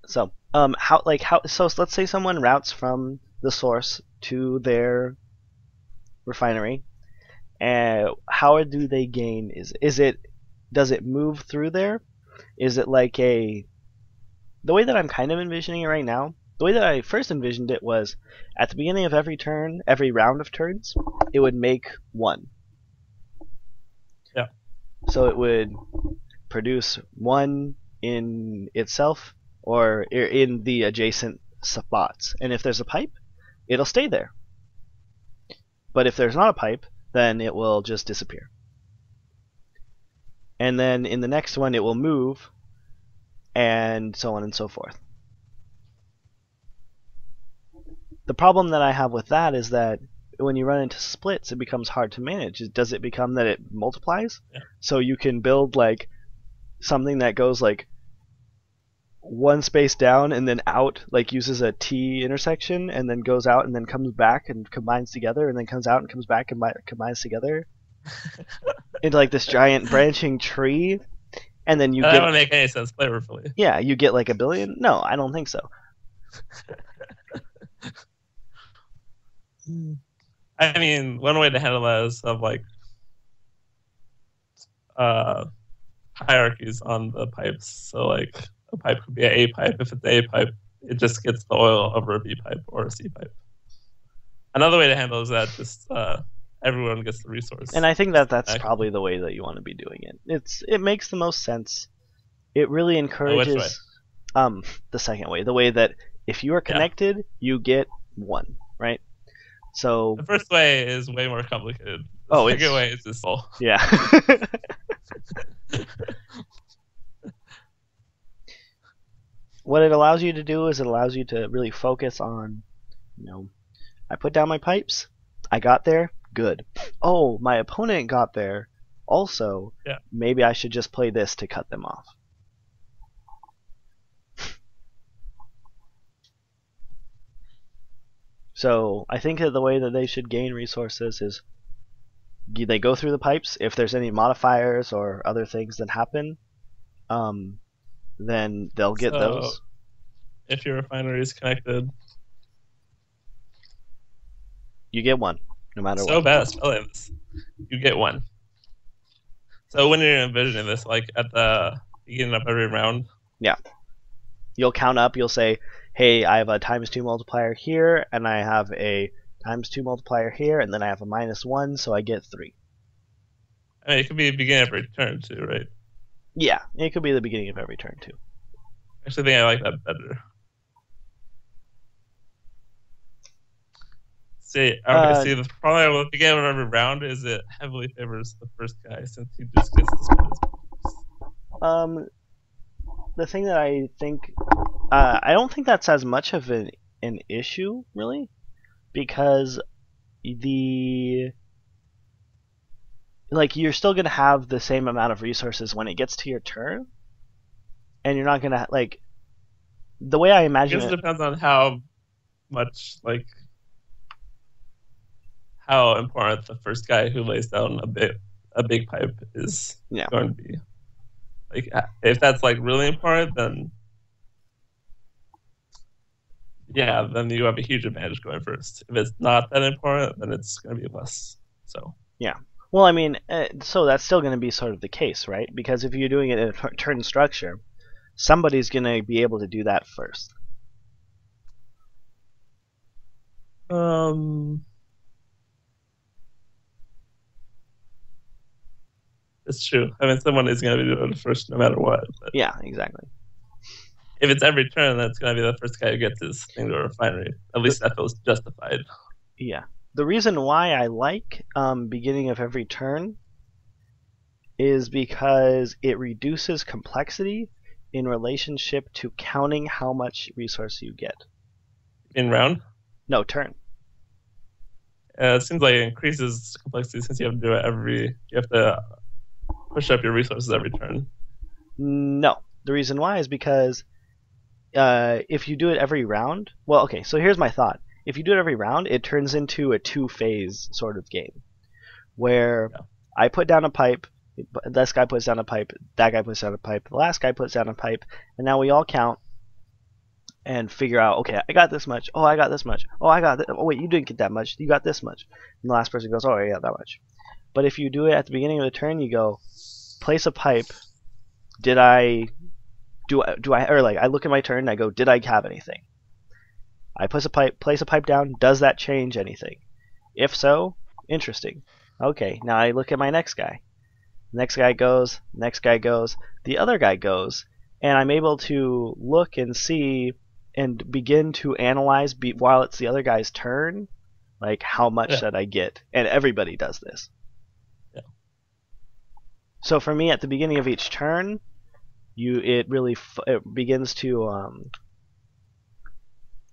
So, so let's say someone routes from the source to their refinery, and how do they gain? Does it move through there? Is it like the way that I'm kind of envisioning it right now? The way that I first envisioned it was at the beginning of every turn, every round of turns, it would make one. Yeah. So it would produce one in itself or in the adjacent spots. And if there's a pipe, it'll stay there. But if there's not a pipe, then it will just disappear. And then in the next one, it will move, and so on and so forth. The problem that I have with that is that when you run into splits, it becomes hard to manage. Does it become that it multiplies? Yeah. So you can build like something that goes like one space down and then out, like uses a T intersection and then goes out and then comes back and combines together and then comes out and comes back and combines together into like this giant branching tree, and then you That get. wouldn't make any sense flavorfully. Yeah, you get like a billion. No, I don't think so. I mean, one way to handle that is of like hierarchies on the pipes. So like a pipe could be an A pipe. If it's A pipe, it just gets the oil over a B pipe or a C pipe. Another way to handle is that just everyone gets the resource. And I think that that's probably the way that you want to be doing it. It makes the most sense. It really encourages the second way, the way that if you are connected, you get one, right? So the first way is way more complicated. The second way is just all. Yeah. What it allows you to do is it allows you to really focus on, I put down my pipes, I got there, good. Oh, my opponent got there also. Yeah. Maybe I should just play this to cut them off. So I think that the way that they should gain resources is they go through the pipes. If there's any modifiers or other things that happen, then they'll get those. If your refinery is connected, you get one, no matter what. So bad at spelling this. You get one. So when you're envisioning this, like at the beginning of every round? Yeah. You'll count up, you'll say, hey, I have a ×2 multiplier here, and I have a ×2 multiplier here, and then I have a -1, so I get 3. I mean, it could be the beginning of every turn too, right? Yeah, it could be the beginning of every turn too. I actually think I like that better. See, the problem with the beginning of every round is it heavily favors the first guy since he just gets to spend his points. The thing that I think, I don't think that's as much of an issue really, because you're still gonna have the same amount of resources when it gets to your turn, and you're not gonna the way I imagine it depends on how much like how important the first guy who lays down a big pipe is Yeah. going to be. Like if that's like really important, then yeah, then you have a huge advantage going first. If it's not that important, then it's going to be less. So Yeah. Well, I mean, so that's still going to be sort of the case, right? Because if you're doing it in a turn structure, somebody's going to be able to do that first. It's true. I mean, someone is going to be doing it first no matter what. But Yeah, exactly. if it's every turn, that's going to be the first guy who gets his thing to a refinery. At least that feels justified. Yeah. The reason why I like beginning of every turn is because it reduces complexity in relationship to counting how much resource you get. In round? No, turn. It seems like it increases complexity since you have to do it you have to push up your resources every turn. No. The reason why is because if you do it every round, well, okay, so here's my thought. If you do it every round, it turns into a two-phase sort of game where I put down a pipe, this guy puts down a pipe, that guy puts down a pipe, the last guy puts down a pipe, and now we all count and figure out, okay, I got this much, oh, I got this much, oh, I got this, oh, wait, you didn't get that much, you got this much. And the last person goes, oh, I got that much. But if you do it at the beginning of the turn, you go, place a pipe, I look at my turn and I go, did I have anything? I place a pipe down, does that change anything? If so, interesting. Okay, now I look at my next guy. Next guy goes, the other guy goes, and I'm able to look and see and begin to analyze while it's the other guy's turn, like how much did I get? And everybody does this. Yeah. So for me, at the beginning of each turn, it begins to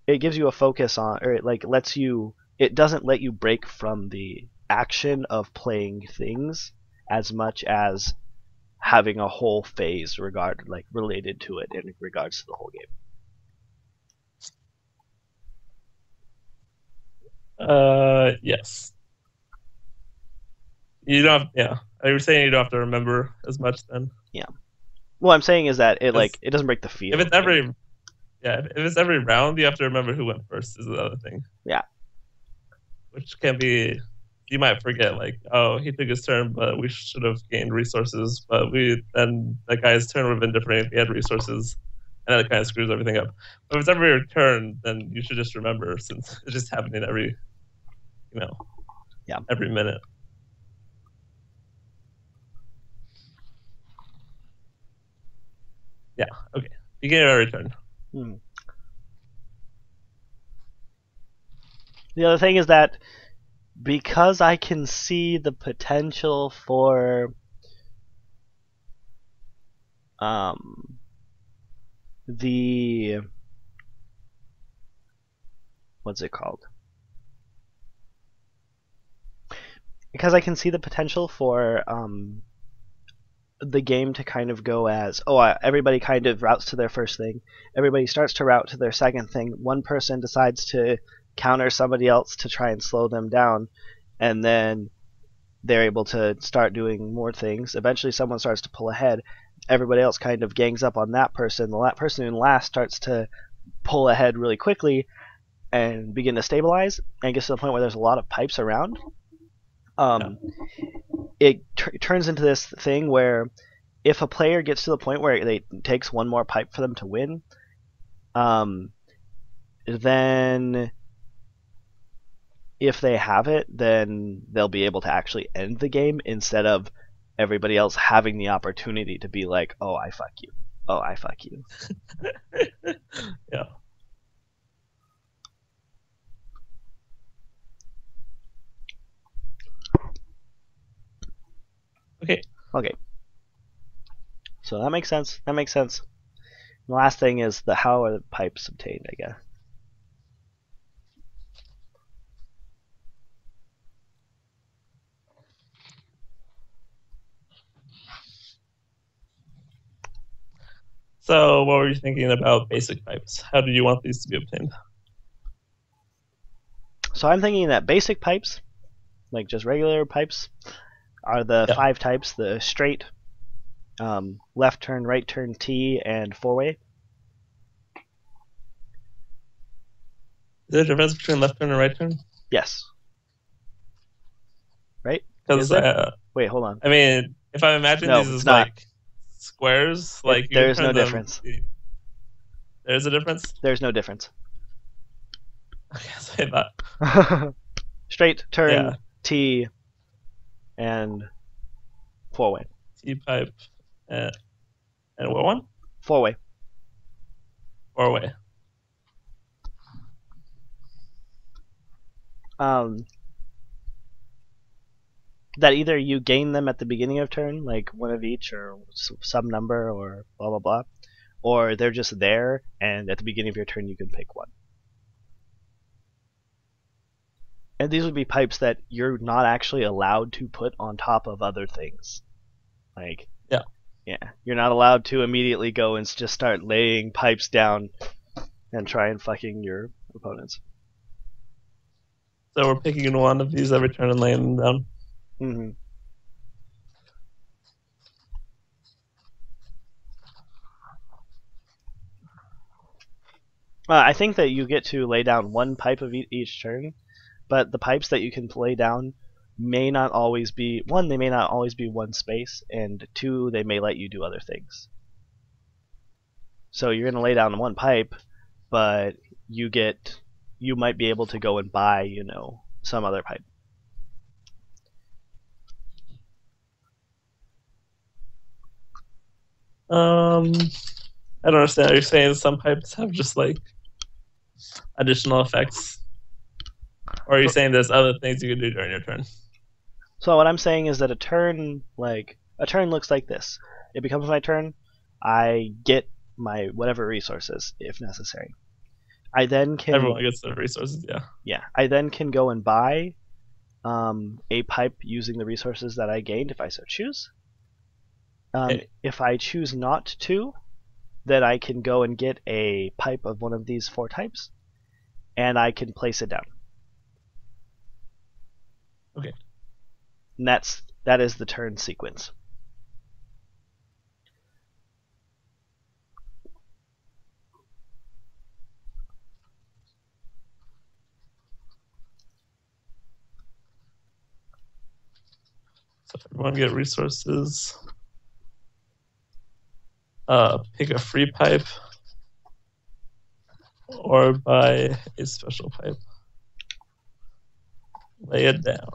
it gives you a focus on, or it doesn't let you break from the action of playing things as much as having a whole phase related to it in regards to the whole game. Yes. You don't have, yeah. Are you saying you don't have to remember as much then? Yeah. What I'm saying is that it doesn't break the feel. If it's every round, you have to remember who went first is the other thing. Yeah. Which can be, you might forget, like, oh, he took his turn, but we should have gained resources. But then that guy's turn would have been different if he had resources, and then it kind of screws everything up. But if it's every turn, then you should just remember, since it's just happening every minute. Yeah. Okay. Beginning of every turn. The other thing is that because I can see the potential for what's it called? Because I can see the potential for the game to kind of go as, everybody kind of routes to their first thing. Everybody starts to route to their second thing. One person decides to counter somebody else to try and slow them down, and then they're able to start doing more things. Eventually someone starts to pull ahead. Everybody else kind of gangs up on that person. The person in last starts to pull ahead really quickly and begin to stabilize, and gets to the point where there's a lot of pipes around. It turns into this thing where if a player gets to the point where it takes one more pipe for them to win, then if they have it, then they'll be able to actually end the game instead of everybody else having the opportunity to be like, oh, I fuck you. Oh, I fuck you. Yeah. Okay. So that makes sense. The last thing is how are the pipes obtained, I guess. So what were you thinking about basic pipes? How do you want these to be obtained? So I'm thinking that basic pipes, like just regular pipes, are the Yeah. 5 types: the straight, left turn, right turn, T, and 4-way. Is there a difference between left turn and right turn? Yes. Right? Is Because there? Wait, hold on. I mean, if I'm imagining No, these it's as not. like squares, like you There can is no turn them. difference. There's a difference. There's no difference. Okay, say that. Straight turn, Yeah. T, and 4-way. T pipe, and what one? 4-way. 4-way. That either you gain them at the beginning of turn, like one of each, or some number, or blah blah blah, or they're just there, and at the beginning of your turn you can pick one. And these would be pipes that you're not actually allowed to put on top of other things. Like, yeah, you're not allowed to immediately go and just start laying pipes down and try and fucking your opponents. So we're picking one of these every turn and laying them down. Mm-hmm. I think that you get to lay down one pipe of each turn, but the pipes that you can lay down may not always be, one, they may not always be one space, and two, they may let you do other things. So you're going to lay down one pipe, but you might be able to go and buy, some other pipe. I don't understand. Are you saying some pipes have just like additional effects? Or are you saying there's other things you can do during your turn? So what I'm saying is that a turn looks like this. It becomes my turn. I get my whatever resources if necessary. I then can Everyone gets their resources, yeah. Yeah. I then can go and buy a pipe using the resources that I gained if I so choose. If I choose not to, then I can go and get a pipe of one of these 4 types, and I can place it down. Okay. And that is the turn sequence. So if everyone get resources, pick a free pipe, or buy a special pipe. Lay it down.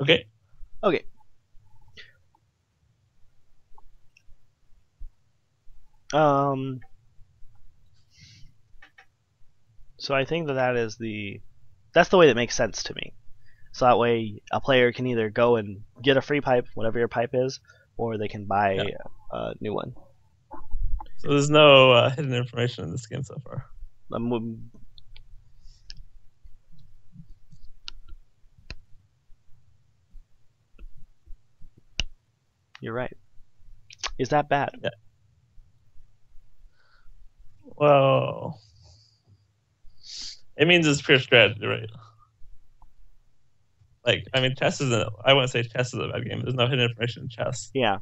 Okay. Okay. So I think that's the way that makes sense to me. So that way a player can either go and get a free pipe, whatever your pipe is, or they can buy a new one. So there's no hidden information in this game so far. You're right. Is that bad? Yeah. Well, it means it's pure strategy, right? Like, I mean, chess isn't. I wouldn't say chess is a bad game. There's no hidden information in chess. Yeah.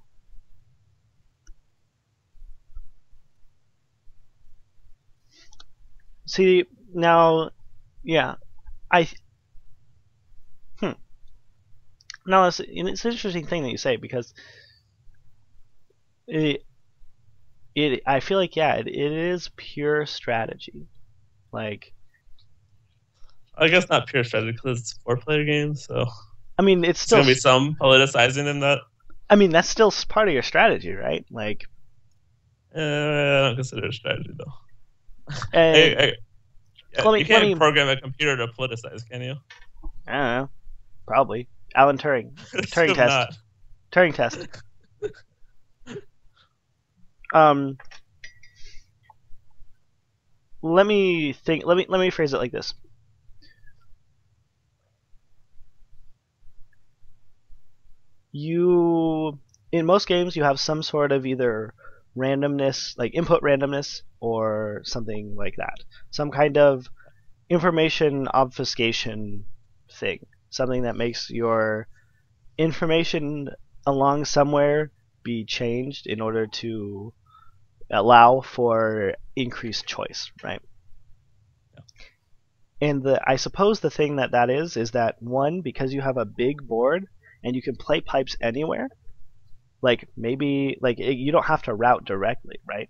See, now, yeah, Now, it's an interesting thing that you say, because I feel like, yeah, it is pure strategy. Like, I guess not pure strategy because it's a 4-player game, so I mean, it's still gonna be some politicizing in that. I mean, that's still part of your strategy, right? Like, I don't consider it a strategy though. You can't program a computer to politicize, can you? I don't know. Probably. Alan Turing. Turing test. Not. Turing test. Let me think. Let me phrase it like this. in most games you have some sort of either randomness, like input randomness, or something like that. Some kind of information obfuscation thing. Something that makes your information along somewhere be changed in order to allow for increased choice, right? And I suppose the thing that is that, one, because you have a big board and you can play pipes anywhere, like maybe you don't have to route directly, right?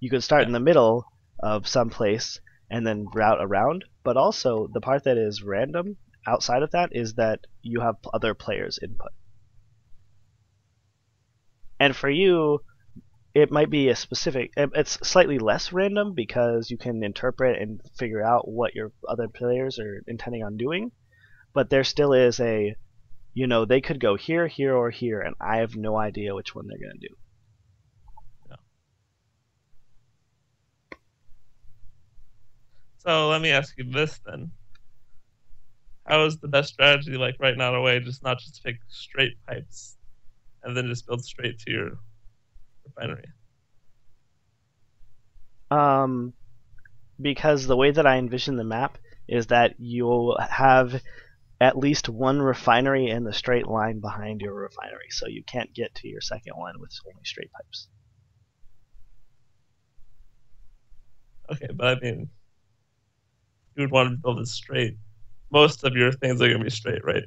You could start in the middle of some place and then route around, but also the part that is random outside of that is that you have other players' input. And for you, it might be it's slightly less random because you can interpret and figure out what your other players are intending on doing, but there still is they could go here, here, or here, and I have no idea which one they're going to do. Yeah. So let me ask you this then. How is the best strategy, like right now away, just not just pick straight pipes and then just build straight to your refinery? Because the way that I envision the map is that you'll have at least one refinery in the straight line behind your refinery, so you can't get to your second one with only straight pipes. Okay, but I mean, you would want to build it straight. Most of your things are going to be straight, right?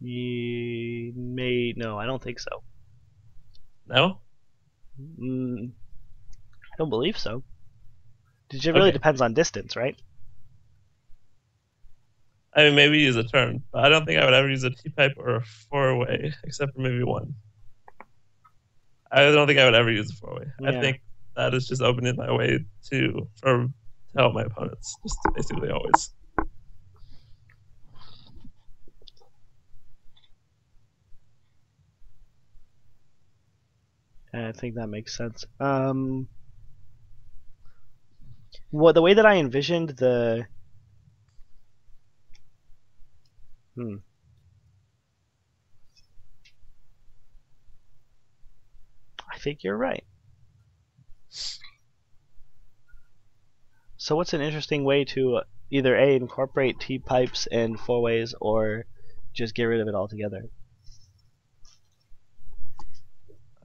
No, I don't think so. No? I don't believe so. It really depends on distance, right? I mean, maybe use a turn, but I don't think I would ever use a T-pipe or a four-way, except for maybe one. I don't think I would ever use a four-way. Yeah. I think that is just opening my way to help my opponents, just basically always. I think that makes sense. The way that I envisioned the I think you're right. So what's an interesting way to either A, incorporate T-pipes and four-ways, or just get rid of it altogether?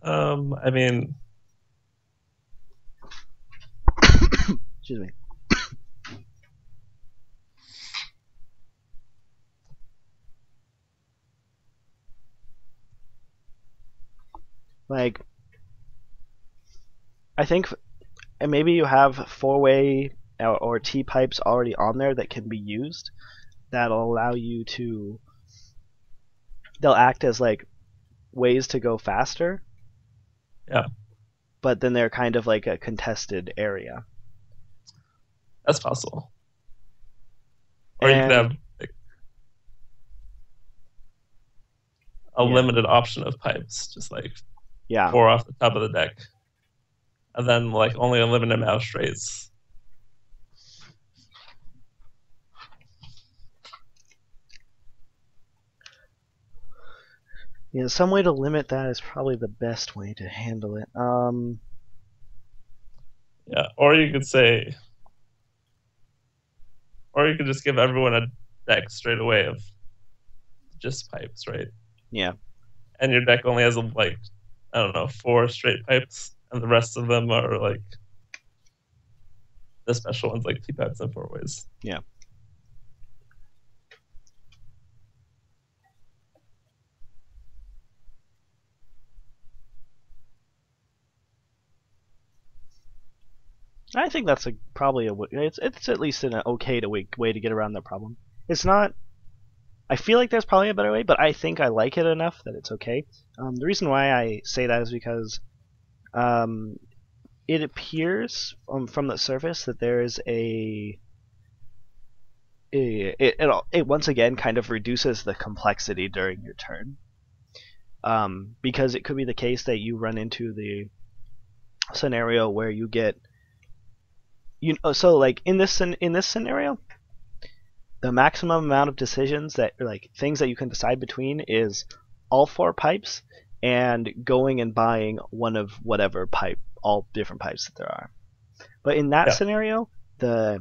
I mean... Excuse me. I think maybe you have four-way or T-pipes already on there that can be used. That'll allow you to... They'll act as ways to go faster. Yeah. But then they're kind of like a contested area. That's possible. Or you could have a limited option of pipes, just 4 off the top of the deck. And then only a limited amount of straights. Yeah, some way to limit that is probably the best way to handle it. Yeah, or you could just give everyone a deck straight away of just pipes, right? Yeah. And your deck only has 4 straight pipes, and the rest of them are the special ones, like T-pipes and four-ways. Yeah. I think that's probably it's at least an okay way to get around the problem. It's not. I feel like there's probably a better way, but I think I like it enough that it's okay. The reason why I say that is because it appears from the surface that there is it once again kind of reduces the complexity during your turn. Because it could be the case that you run into the scenario where you get in this scenario, the maximum amount of decisions that like things that you can decide between is all 4 pipes and going and buying one of whatever pipe, all different pipes that there are. But in that scenario, there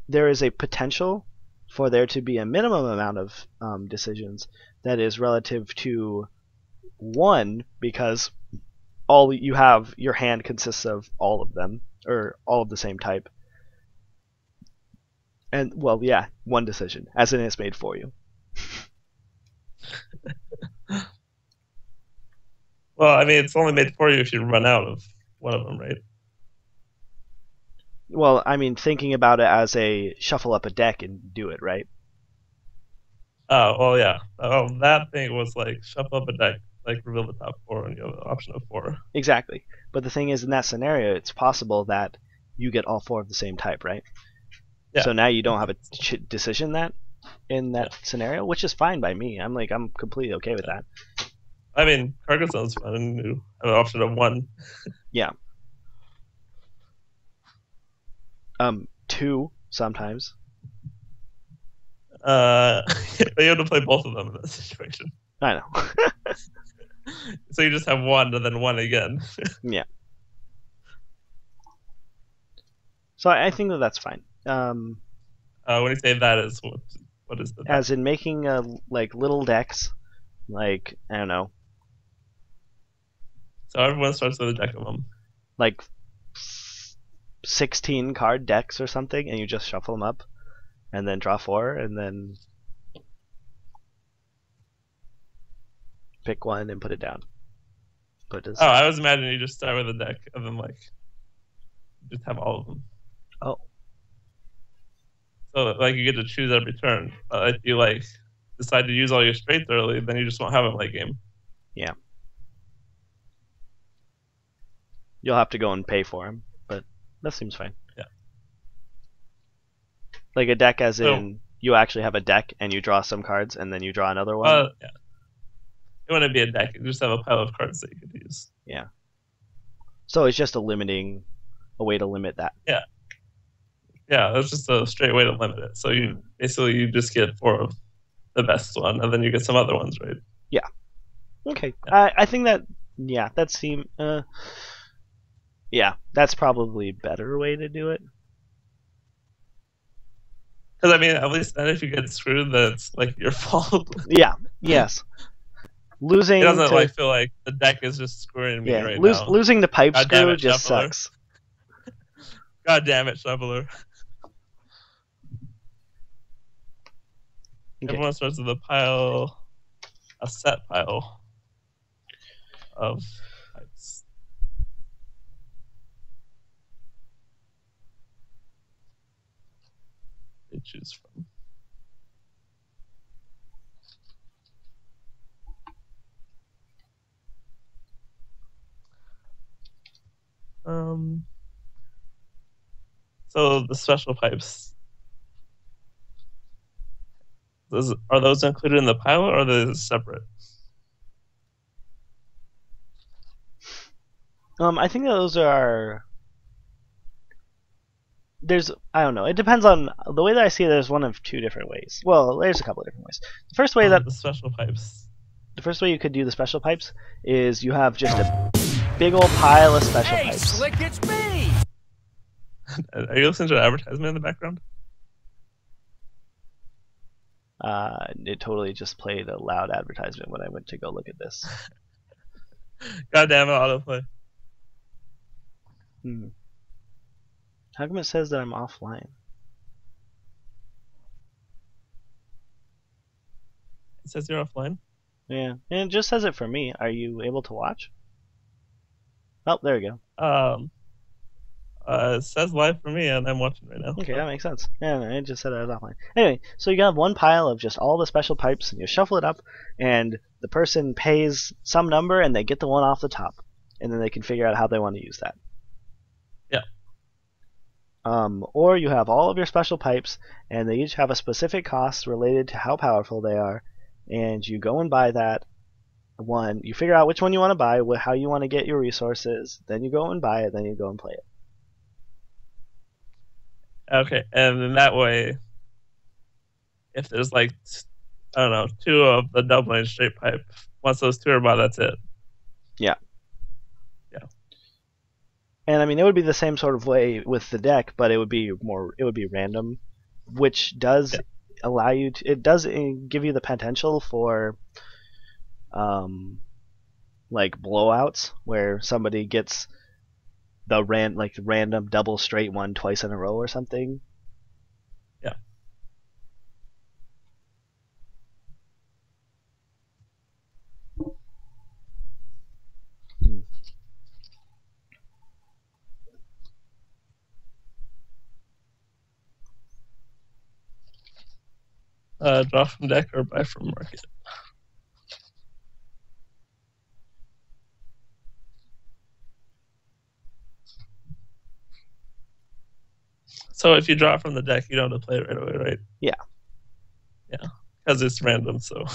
is a potential for there to be a minimum amount of decisions that is relative to 1, because all you have, your hand consists of all of them, or all of the same type. And, well, yeah, 1 decision, as in it's made for you. Well, I mean, it's only made for you if you run out of one of them, right? Well, I mean, thinking about it as a shuffle up a deck and do it, right? Oh, well, yeah. Oh, that thing was like shuffle up a deck, like reveal the top 4, and you have an option of 4. Exactly. But the thing is, in that scenario, it's possible that you get all 4 of the same type, right? Yeah. So now you don't have a decision in that scenario, which is fine by me. I'm completely okay with that. I mean, Carcassone's fun, and you have an option of 1. Yeah. 2 sometimes. But you have to play both of them in that situation. I know. So you just have 1 and then 1 again. Yeah. So I think that's fine. When you say that is what is the deck? As in making like little decks, like I don't know, So everyone starts with a deck of them. like 16 card decks or something, and you just shuffle them up, and then draw 4, and then pick 1 and put it down. I was imagining you just start with a deck and then like just have all of them. Oh. So like you get to choose every turn. If you like decide to use all your straights early, then you just won't have them late game. Yeah. You'll have to go and pay for them, but that seems fine. Yeah. Like a deck, as in you actually have a deck and you draw some cards and then you draw another one. Yeah. It wouldn't be a deck. You just have a pile of cards that you could use. Yeah. So it's just a way to limit that. Yeah. Yeah, that's just a straight way to limit it. So you basically just get 4 of the best one, and then you get some other ones, right? Yeah. Okay. Yeah. I think that that seems that's probably a better way to do it. Because I mean, at least then if you get screwed, that's like your fault. Yeah. Yes. Losing. It doesn't like feel like the deck is just screwing me right now. Losing the pipe God screw just Shuffler. sucks. God damn it, Shuffler. Okay. Everyone starts with a set pile of pipes. They choose from. So the special pipes, are those included in the pile or are they separate? I think those are. I don't know. It depends on the way that I see it. There's one of 2 different ways. Well, there's a couple of different ways. The first way The special pipes. The first way you could do the special pipes is you have just a big old pile of special pipes. Slick, it's me! Are you listening to an advertisement in the background? It totally just played a loud advertisement when I went to go look at this. God damn it, autoplay. How come it says that I'm offline? It says you're offline. Yeah, and it just says it for me. Are you able to watch? Oh, there we go. It says live for me, and I'm watching right now. Okay, that makes sense. Yeah, no, it just said I was offline. Anyway, so you have one pile of just all the special pipes, and you shuffle it up, and the person pays some number, and they get the one off the top, and then they can figure out how they want to use that. Yeah. Or you have all of your special pipes, and they each have a specific cost related to how powerful they are, and you go and buy that one. You figure out which one you want to buy, how you want to get your resources, then you go and buy it, then you go and play it. Okay, and in that way, if there's like I don't know 2 of the double lane straight pipe. Once those 2 are bought, that's it. Yeah. Yeah. And I mean, it would be the same sort of way with the deck, but it would be random, which does allow you to. It does give you the potential for, like blowouts where somebody gets the random double straight one twice in a row or something. Yeah. Draw from deck or buy from market. So if you draw from the deck, you don't have to play it right away, right? Yeah. Yeah, because it's random. So.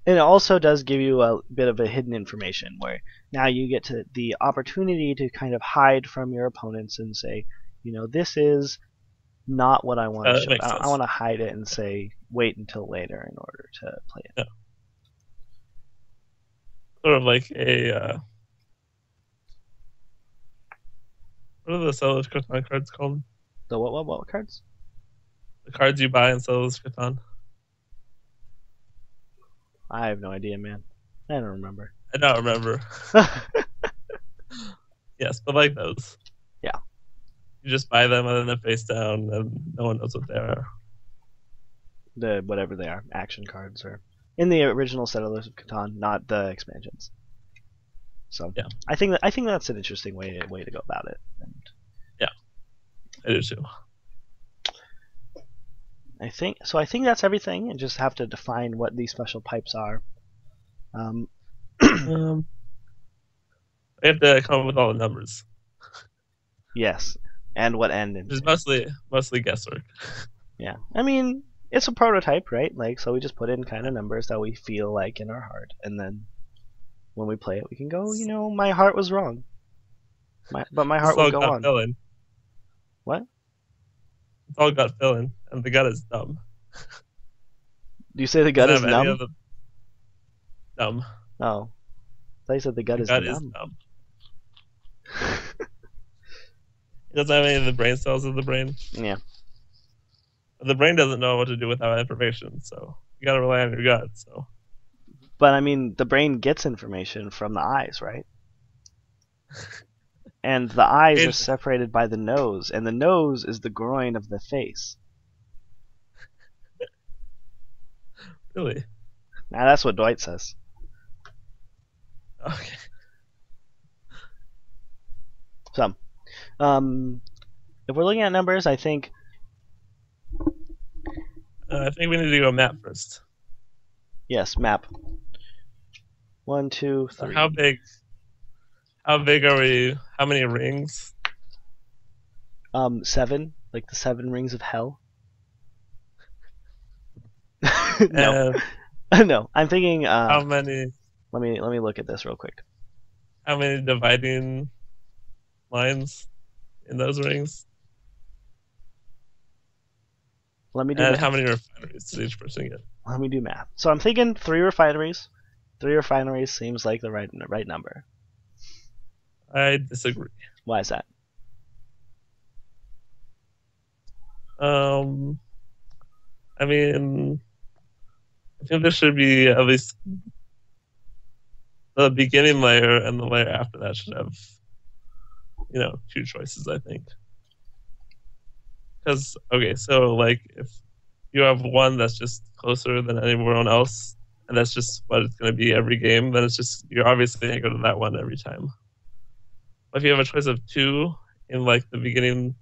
And it also does give you a bit of a hidden information where now you get to the opportunity to kind of hide from your opponents and say, this is not what I want to show. I want to hide it and say, wait until later in order to play it. Yeah. Sort of like a. What are the Sellers Catan cards called? The what cards? The cards you buy in Sellers Catan. I have no idea, man. I don't remember. I don't remember. Yes, but like those. Yeah. You just buy them and then they're face down and no one knows what they are. The whatever they are, action cards, or in the original Settlers of Catan, not the expansions. So yeah, I think that's an interesting way to go about it. And yeah, I do too. I think that's everything, and just have to define what these special pipes are. We have to come up with all the numbers. Yes, and what end. It's mostly guesswork. Yeah, I mean, it's a prototype, right? Like, so we just put in kind of numbers that we feel like in our heart, and then when we play it, we can go, my heart was wrong. But my heart will go on. Feeling. What? It's all gut feeling, and the gut is dumb. Do you say the gut is numb? Dumb. Oh. I thought you said the gut is numb. It doesn't have any of the brain cells of the brain. Yeah. The brain doesn't know what to do with that information, so you gotta rely on your gut. So. But I mean, the brain gets information from the eyes, right? And the eyes are separated by the nose, and the nose is the groin of the face. Really? Now that's what Dwight says. Okay. So, if we're looking at numbers, I think we need to go map first. Yes, map. 1, 2, 3. How big are we? How many rings? 7, like the 7 rings of hell. No, no. I'm thinking. How many? Let me look at this real quick. How many dividing lines in those rings? Let me do. And math. how many refineries does each person get? Let me do math. So I'm thinking 3 refineries. 3 refineries seems like the right number. I disagree. Why is that? I mean, I think there should be at least the beginning layer and the layer after that should have, 2 choices, I think. Because, okay, so like if you have one that's just closer than anyone else, and that's just what it's going to be every game, then you're obviously going to go to that one every time. But if you have a choice of 2 in like the beginning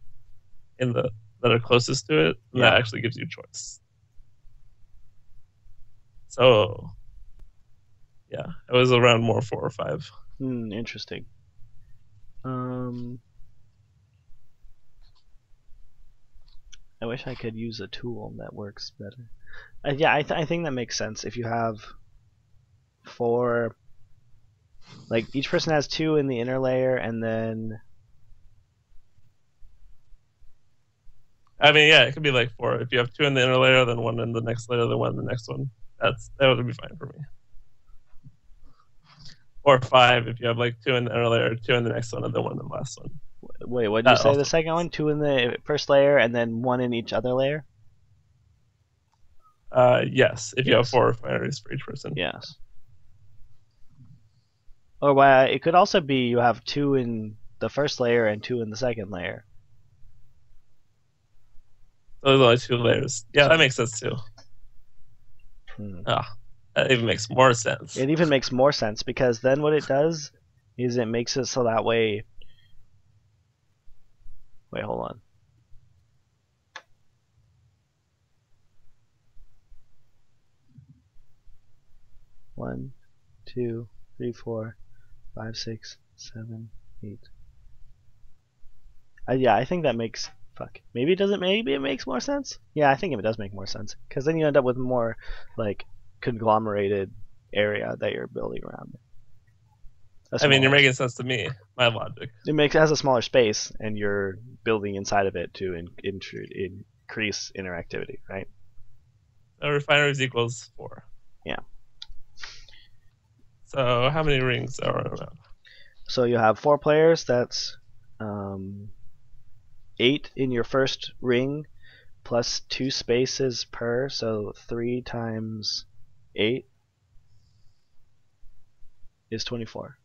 that are closest to it, then that actually gives you a choice. So, yeah, it was around more 4 or 5. Interesting. I wish I could use a tool that works better. Yeah, I think that makes sense. If you have 4, like each person has 2 in the inner layer, and then I mean, yeah, it could be like 4. If you have 2 in the inner layer, then 1 in the next layer, then 1 in the next one. That would be fine for me. Or 5 if you have like 2 in the inner layer, 2 in the next one, and then 1 in the last one. Wait, what did you That say? The also second one? 2 in the first layer and then 1 in each other layer? Yes, if you have Yes. 4 refineries for each person. Yes. Or why it could also be you have 2 in the first layer and 2 in the second layer. So there's only 2 layers. Yeah, that makes sense too. That even makes more sense. It even makes more sense because then what it does is it makes it so that way. Wait, hold on. One, 2, 3, 4, 5, 6, 7, 8. Yeah, I think that makes. Fuck. Maybe it doesn't. Maybe it makes more sense. Yeah, I think it does make more sense because then you end up with more like conglomerated area that you're building around. I mean, you're making sense to me. My logic. It has a smaller space, and you're building inside of it to increase interactivity, right? Refineries equals 4. Yeah. So how many rings are around? So you have 4 players. That's 8 in your first ring, plus 2 spaces per. So 3 times 8 is 24.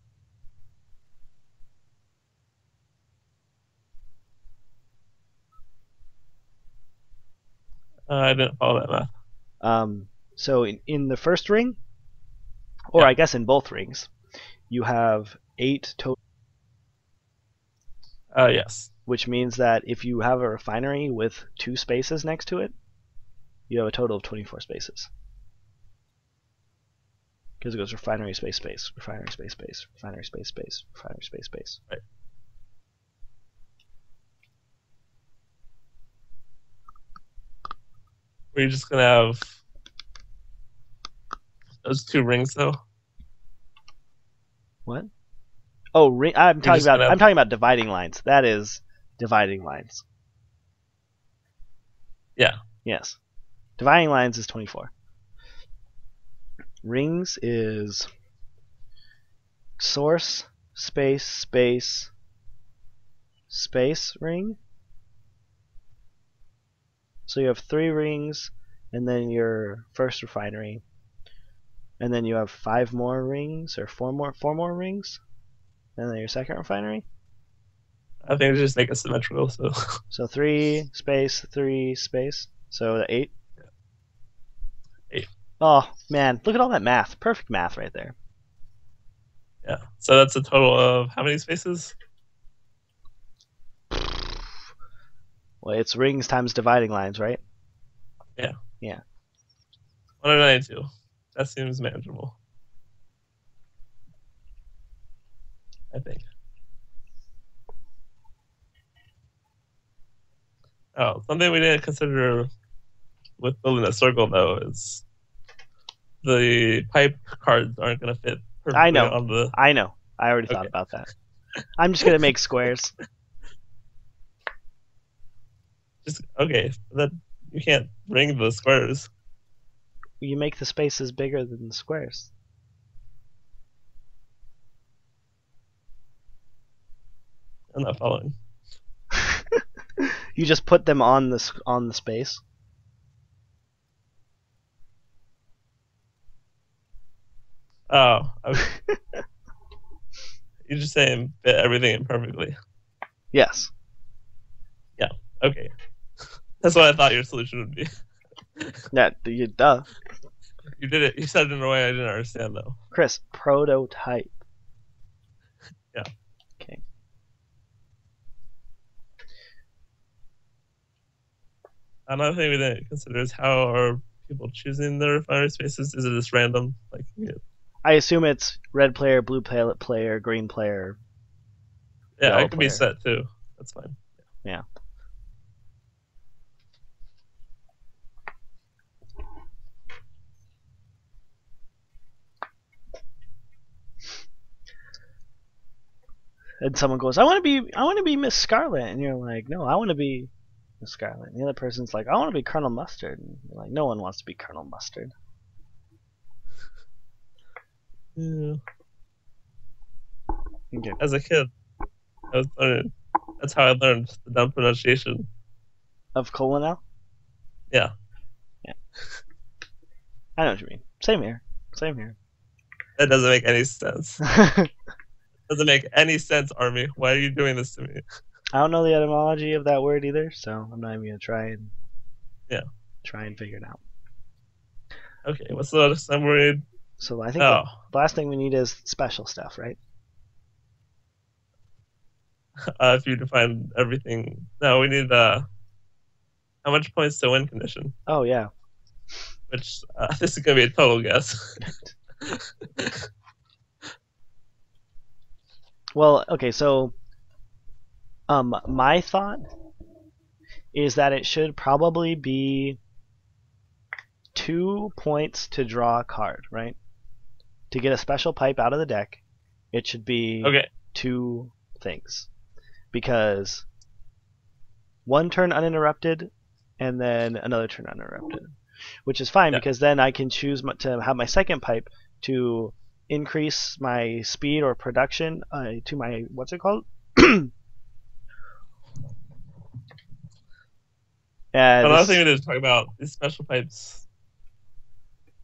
I didn't follow that math. So in the first ring, or Yeah. I guess in both rings, you have 8 total. Yes. Which means that if you have a refinery with 2 spaces next to it, you have a total of 24 spaces. Because it goes refinery space space, refinery space space, refinery space space, refinery space space. Right. We're just gonna have those 2 rings though. What? Oh, ring. I'm talking just gonna have- about dividing lines. That is dividing lines. Yeah. Yes. Dividing lines is 24. Rings is source space space space ring. So you have 3 rings, and then your first refinery, and then you have 5 more rings or 4 more rings, and then your second refinery. I think just make it symmetrical. So 3 space 3 space. So 8. 8. Oh man, look at all that math! Perfect math right there. Yeah. So that's a total of how many spaces? Well, it's rings times dividing lines, right? Yeah. Yeah. 192. That seems manageable. I think. Oh, something we didn't consider with building a circle though is the pipe cards aren't going to fit perfectly I know. on the. I know. I already thought about that. I'm just gonna make squares. Just okay. That you can't ring the squares. You make the spaces bigger than the squares. I'm not following. You just put them on the space. Oh, okay. You're just saying fit everything in perfectly. Yes. Yeah. Okay. That's what I thought your solution would be. Duh. You did it. You said it in a way I didn't understand though. Chris, prototype. Yeah. Okay. Another thing we didn't consider is how are people choosing their refinery spaces? Is it just random? Like, I assume it's red player, blue player, green player. yeah, Yellow it could be player. set too. That's fine. Yeah. And someone goes, I want to be Miss Scarlet," and you're like, "No, I want to be Scarlet. And the other person's like, I want to be Colonel Mustard. And you're like, no one wants to be Colonel Mustard. Yeah. Okay. As a kid, I was learning. That's how I learned the dumb pronunciation. Of Colonel? Yeah. I know what you mean. Same here. Same here. That doesn't make any sense. Doesn't make any sense, Army. Why are you doing this to me? I don't know the etymology of that word either, so I'm not even gonna try and figure it out. Okay, what's the next time we need? So I think the last thing we need is special stuff, right? If you define everything. No, we need how much points to win condition. Oh yeah. Which this is gonna be a total guess. Well, okay, so my thought is that it should probably be 2 points to draw a card, right? To get a special pipe out of the deck, it should be 2 things. Because 1 turn uninterrupted, and then another turn uninterrupted. Which is fine, because then I can choose to have my second pipe to increase my speed or production to my, what's it called? Another thing we need to talk about, these special pipes,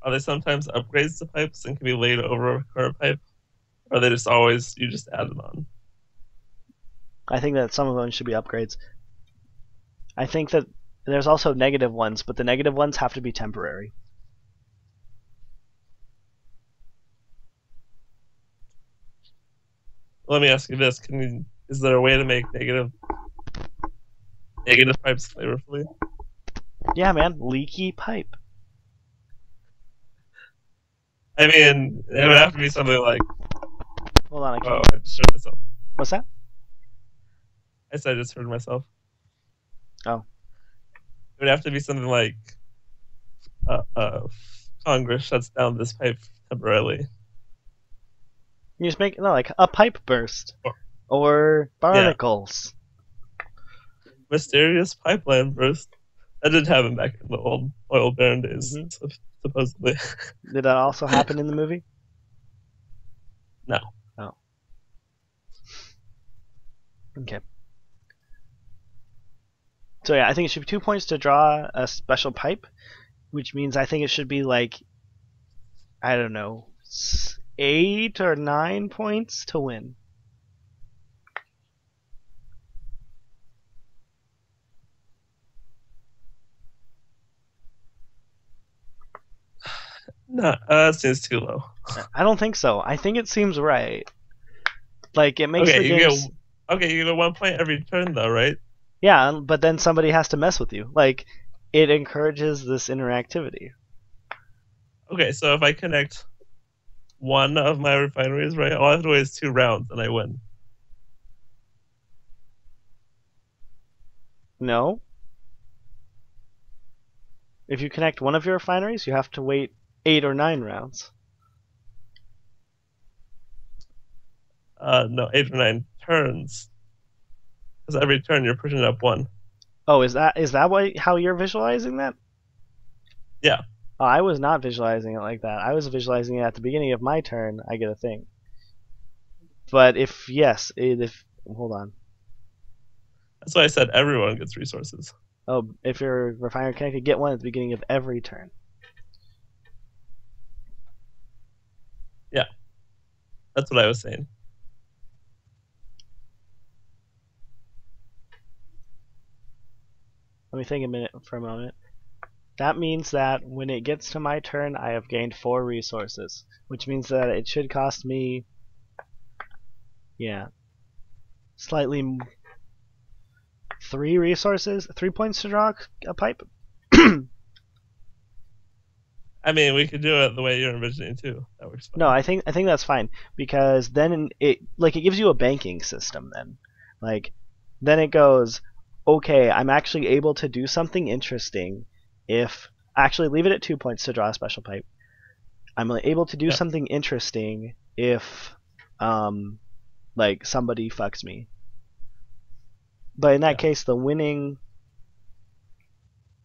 are they sometimes upgrades to pipes and can be laid over a current pipe? Or are they just always, you just add them on? I think that some of them should be upgrades. I think that there's also negative ones, but the negative ones have to be temporary. Let me ask you this: is there a way to make negative pipes flavorfully? Yeah, man, leaky pipe. I mean, it would have to be something like. Hold on, I can't. Oh, I just heard myself. What's that? I said I just heard myself. Oh. It would have to be something like Congress shuts down this pipe temporarily. You just make like a pipe burst or barnacles. Yeah. Mysterious pipeline burst. That did happen back in the old oil baron days, supposedly. Did that also happen in the movie? No. Oh. Okay. So yeah, I think it should be 2 points to draw a special pipe, which means I think it should be like, I don't know, 8 or 9 points to win. No, that seems too low. I don't think so. I think it seems right. Like it makes the you games... you get 1 point every turn though, right? Yeah, but then somebody has to mess with you. Like it encourages this interactivity. Okay, so if I connect one of my refineries, right, all I have to wait is 2 rounds and I win. No. If you connect one of your refineries, you have to wait 8 or 9 rounds. No, 8 or 9 turns. Because every turn you're pushing up 1. Oh, is that how you're visualizing that? Yeah. Oh, I was not visualizing it like that. I was visualizing it at the beginning of my turn, I get a thing. But if hold on. That's why I said everyone gets resources. Oh, if your refinery connected, get one at the beginning of every turn. Yeah. That's what I was saying. Let me think for a moment. That means that when it gets to my turn, I have gained 4 resources, which means that it should cost me, slightly 3 resources, 3 points to draw a pipe. I mean, we could do it the way you're envisioning too. That works fine. No, I think that's fine because then it gives you a banking system. Then it goes, okay, I'm actually able to do something interesting if actually leave it at 2 points to draw a special pipe. I'm able to do something interesting if somebody fucks me. But in that case, the winning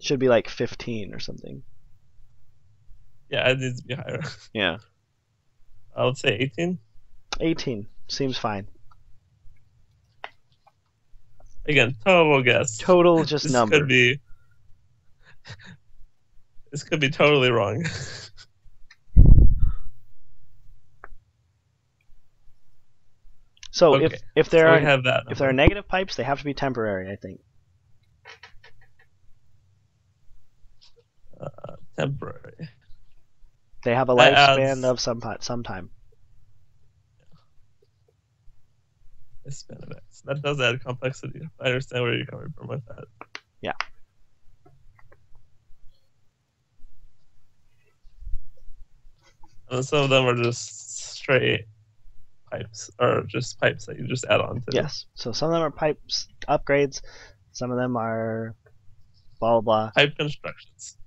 Should be like 15 or something. Yeah, it needs to be higher. Yeah. Let's say 18. 18 seems fine. Again, total guess. Total just This number. could be. This could be totally wrong. So Okay, if there so are we have that if there are number. negative pipes, they have to be temporary, I think. Temporary. They have a That lifespan adds- of some time. This span of X. That does add complexity. I understand where you're coming from with that. Yeah. And some of them are just straight pipes, or just pipes that you just add on to. Yes. So some of them are pipes upgrades. Some of them are blah blah blah Pipe constructions.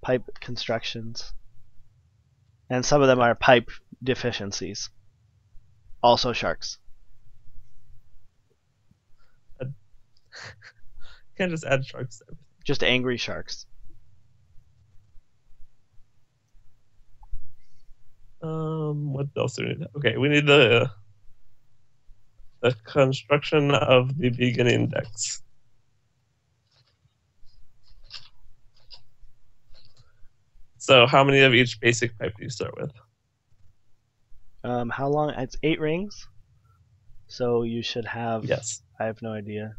pipe constructions, and some of them are pipe deficiencies. Also sharks. You can't just add sharks to everything. Just angry sharks. What else do we need? Okay, we need the construction of the beginning decks. So how many of each basic pipe do you start with? How long? It's 8 rings. So you should have. Yes. I have no idea.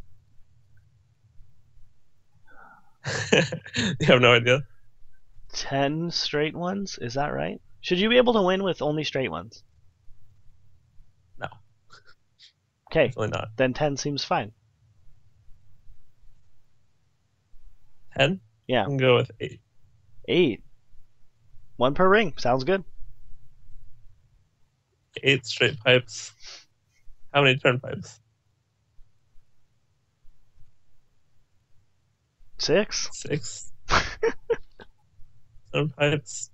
You have no idea? 10 straight ones. Is that right? Should you be able to win with only straight ones? No. Okay. Definitely not. Then 10 seems fine. 10? Yeah. I can go with 8. 8. 1 per ring. Sounds good. 8 straight pipes. How many turnpipes? 6. 6 turnpipes.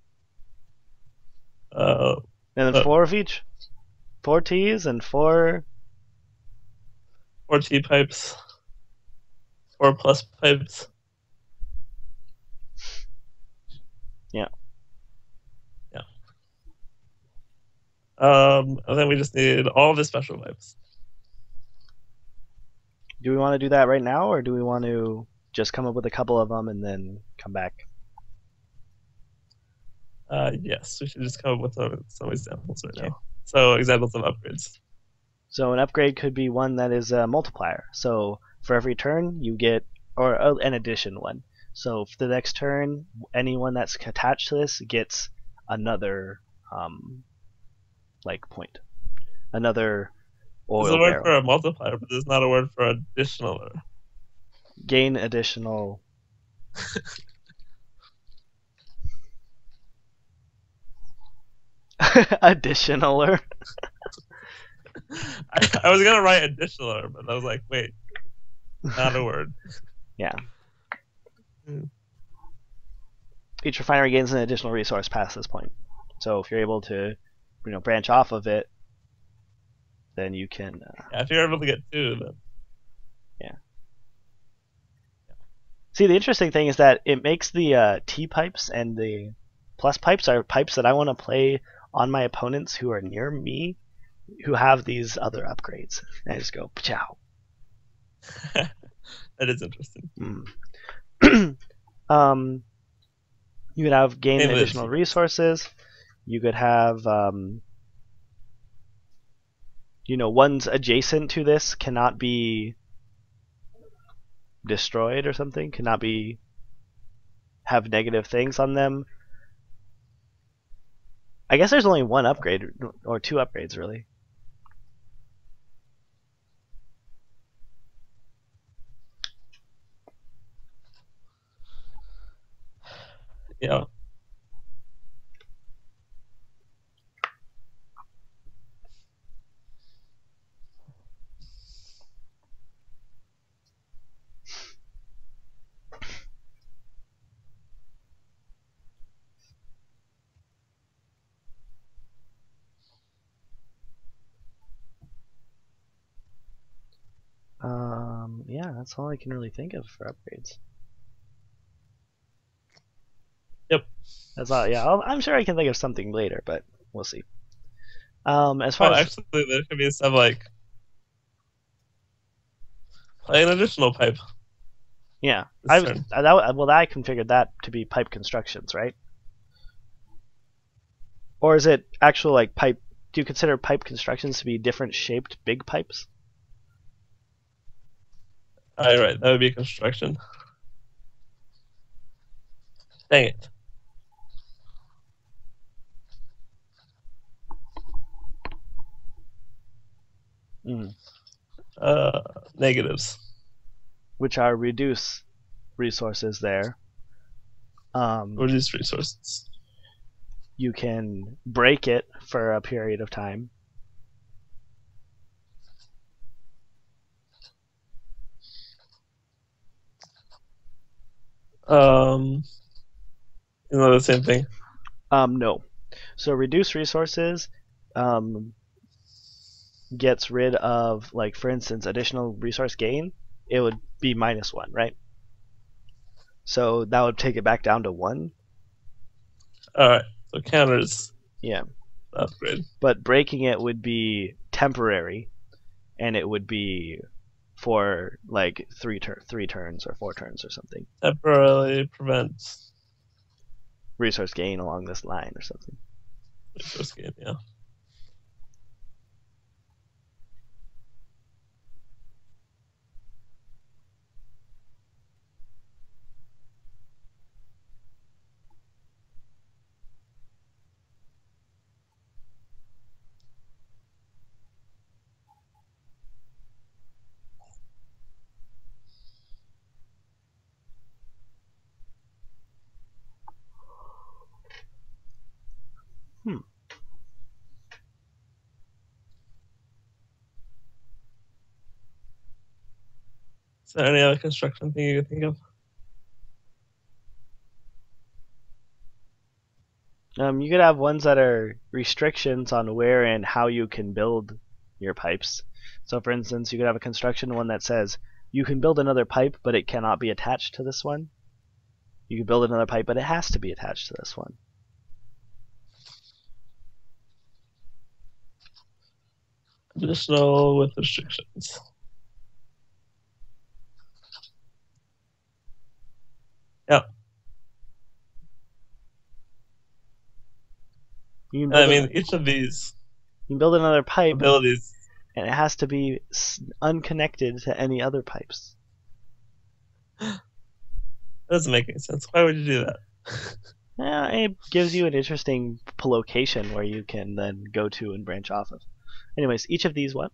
And then 4 of each. 4 T's and 4. 4 T pipes. 4 plus pipes. Yeah. Yeah. And then we just need all the special pipes. Do we want to do that right now, or do we want to just come up with a couple of them and then come back? Yes, we should just come up with some examples right now. So examples of upgrades. So an upgrade could be one that is a multiplier. So for every turn you get, or an addition one. So for the next turn, anyone that's attached to this gets another like point, another There's oil a word barrel. for a multiplier, but there's not a word for additional. Gain additional. Additionaler. I was gonna write additional, but I was like, wait, not a word. Yeah. Hmm. Each refinery gains an additional resource past this point. So if you're able to, branch off of it, then you can. Yeah, if you're able to get 2, then See, the interesting thing is that it makes the T pipes and the plus pipes are pipes that I want to play on my opponents who are near me, who have these other upgrades. And I just go, chow. that is interesting. You could have gain Name it. additional resources. You could have, ones adjacent to this cannot be destroyed or something, cannot be have negative things on them. I guess there's only one upgrade or 2 upgrades really. Yeah. Yeah, that's all I can really think of for upgrades. That's all. Yeah, I'm sure I can think of something later, but we'll see. As far Oh, as actually, there could be stuff like play an additional pipe yeah, this turn. well, I configured that to be pipe constructions, right? Or is it actual like pipe? Do you consider pipe constructions to be different shaped big pipes? All right, that would be construction. Dang it. Mm. Negatives. Which are reduce resources there. Reduce resources. You can break it for a period of time. The same thing. No. So reduce resources gets rid of, like, for instance, additional resource gain. It would be -1, right? So that would take it back down to 1. All right, so counters Yeah. upgrade. But breaking it would be temporary, and it would be for like 3 turns or 4 turns or something. Temporarily prevents Resource gain along this line or something. resource gain, yeah. Is there any other construction thing you can think of? You could have ones that are restrictions on where and how you can build your pipes. So, for instance, you could have a construction one that says you can build another pipe, but it cannot be attached to this one. You can build another pipe, but it has to be attached to this one. Additional with restrictions. Yeah. I mean, each of these you can build another pipe abilities, and it has to be unconnected to any other pipes. That doesn't make any sense. Why would you do that? Yeah, it gives you an interesting location where you can then go to and branch off of. Anyways, each of these what?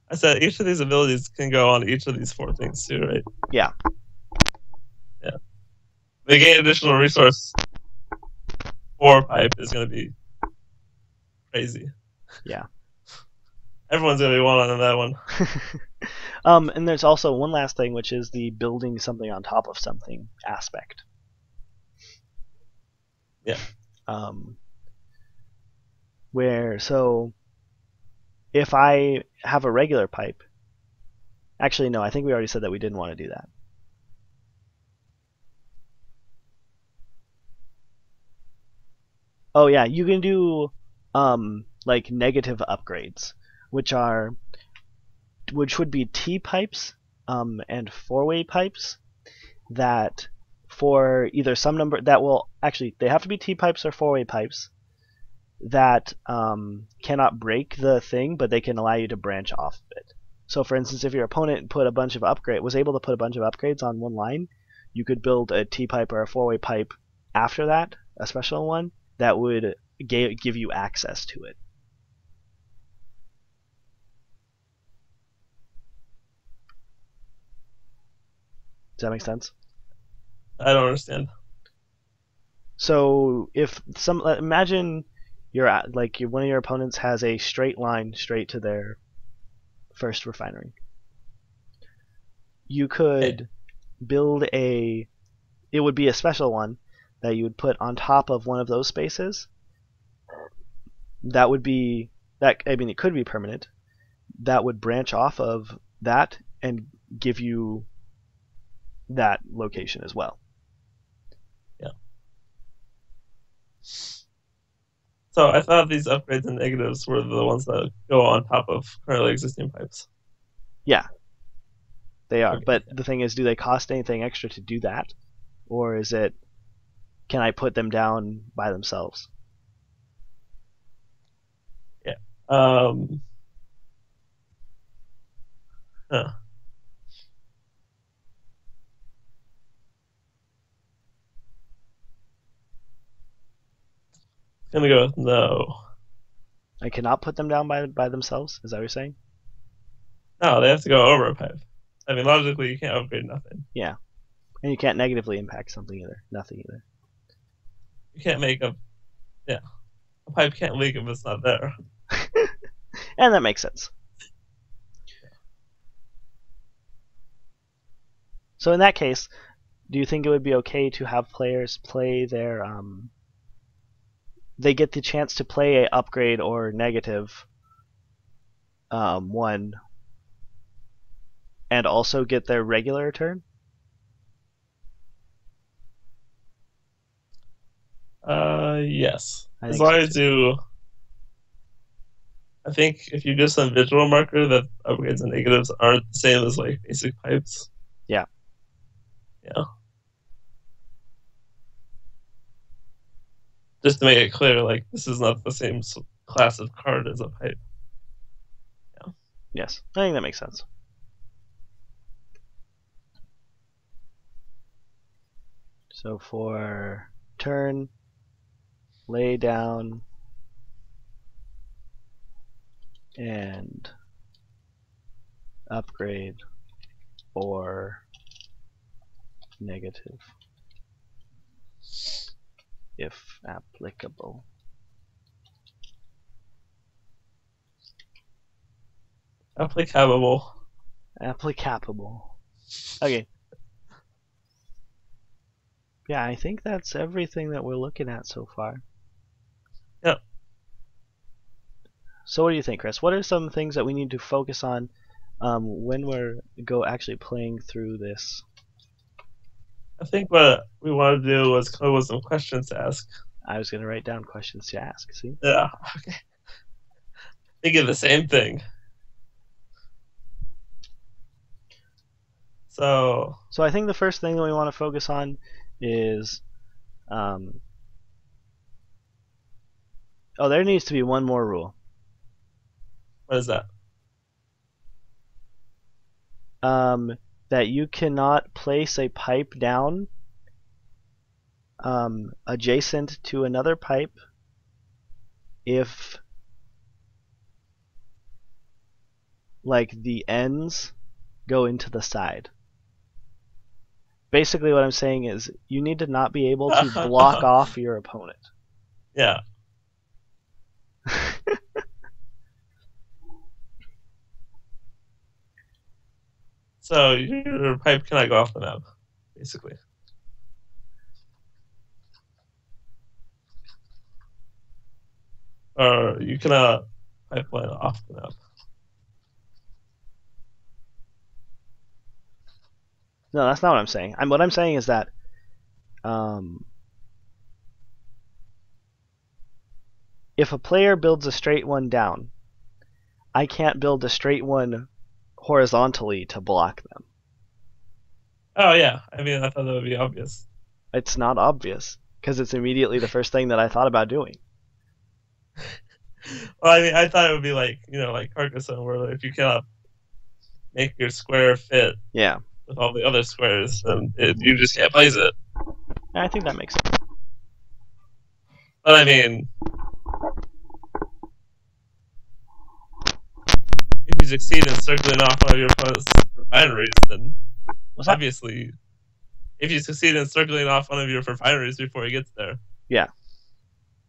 I said each of these abilities can go on each of these 4 things too, right? Yeah. Yeah. They gain additional resource. 4 pipe is going to be crazy. Yeah. Everyone's going to be on that one. And there's also one last thing, which is the building something on top of something aspect. Yeah. Where, so, if I have a regular pipe, actually no, I think we already said that we didn't want to do that. Oh yeah, you can do like negative upgrades, which would be T pipes and 4-way pipes that for either some number that will actually they have to be T pipes or 4-way pipes that cannot break the thing, but they can allow you to branch off of it. So for instance, if your opponent was able to put a bunch of upgrades on one line, you could build a T pipe or a 4-way pipe after that, a special one that would give you access to it. Does that make sense? I don't understand. So if imagine one of your opponents has a straight line straight to their first refinery. You could build it would be a special one that you would put on top of one of those spaces. That would be it could be permanent. That would branch off of that and give you that location as well. Yeah. So I thought these upgrades and negatives were the ones that go on top of currently existing pipes. Yeah, they are. Okay. But the thing is, do they cost anything extra to do that? Or is it, can I put them down by themselves? Yeah. Huh. Gonna go with no. I cannot put them down by themselves? Is that what you're saying? No, they have to go over a pipe. I mean, logically, you can't upgrade nothing. Yeah. And you can't negatively impact something either. Nothing either. You can't make a pipe can't leak if it's not there. And that makes sense. So in that case, do you think it would be okay to have players play their they get the chance to play a upgrade or negative one and also get their regular turn? Yes. I As think long so as too. you, I think if you do some visual marker that upgrades and negatives aren't the same as like basic pipes. Yeah. Yeah. Just to make it clear, like this is not the same class of card as a pipe. Yes, I think that makes sense. So for turn, lay down, and upgrade or negative, if applicable. Applicable. Applicable. Okay. Yeah, I think that's everything that we're looking at so far. Yep. So what do you think, Chris? What are some things that we need to focus on when we're actually playing through this? I think what we want to do was come up with some questions to ask. I was going to write down questions to ask. See? Yeah. Okay. Think of the same thing. So I think the first thing that we want to focus on is, there needs to be one more rule. what is that? That you cannot place a pipe down adjacent to another pipe if like the ends go into the side. Basically what I'm saying is you need to not be able to block off your opponent. Yeah. So your pipe cannot go off the map, basically. Or you cannot pipeline off the map. No, that's not what I'm saying. What I'm saying is that if a player builds a straight one down, I can't build a straight one horizontally to block them. Oh yeah, I mean I thought that would be obvious. It's not obvious because it's immediately the first thing that I thought about doing. Well, I mean I thought it would be like like Carcassonne, where if you cannot make your square fit Yeah, with all the other squares, then you just can't place it. I think that makes sense. But I mean, if you succeed in circling off one of your opponent's refineries, then What's that? obviously, if you succeed in circling off one of your refineries before he gets there, Yeah.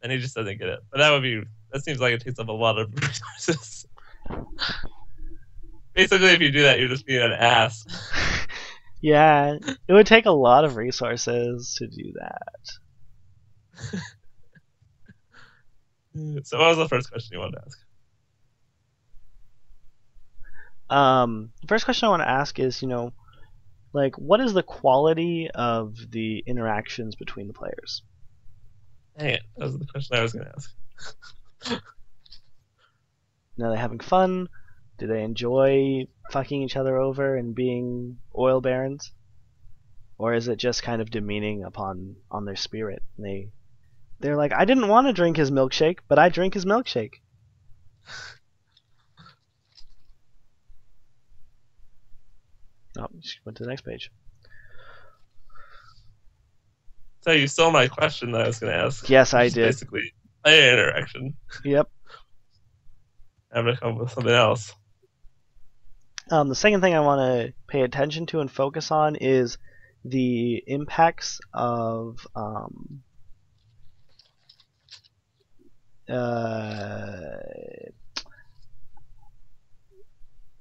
then he just doesn't get it. But that seems like it takes up a lot of resources. Basically, if you do that, you're just being an ass. Yeah, it would take a lot of resources to do that. So what was the first question you wanted to ask? The first question I want to ask is, what is the quality of the interactions between the players? Dang it, that was the question I was going to ask. Are they having fun? Do they enjoy fucking each other over and being oil barons? Or is it just kind of demeaning on their spirit? They're like, I didn't want to drink his milkshake, but I drink his milkshake. Oh, she went to the next page. So you stole my question that I was going to ask. Yes, I did. Basically, player interaction. Yep. I'm going to come up with something else. The second thing I want to pay attention to and focus on is the impacts of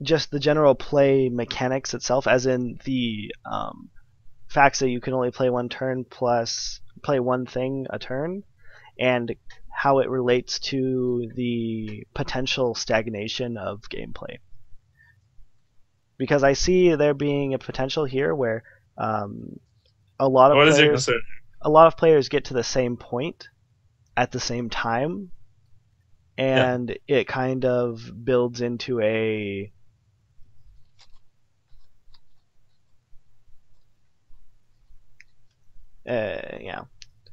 just the general play mechanics itself, as in the facts that you can only play one turn plus play one thing a turn, and how it relates to the potential stagnation of gameplay. Because I see there being a potential here where a lot of players get to the same point at the same time, and it kind of builds into a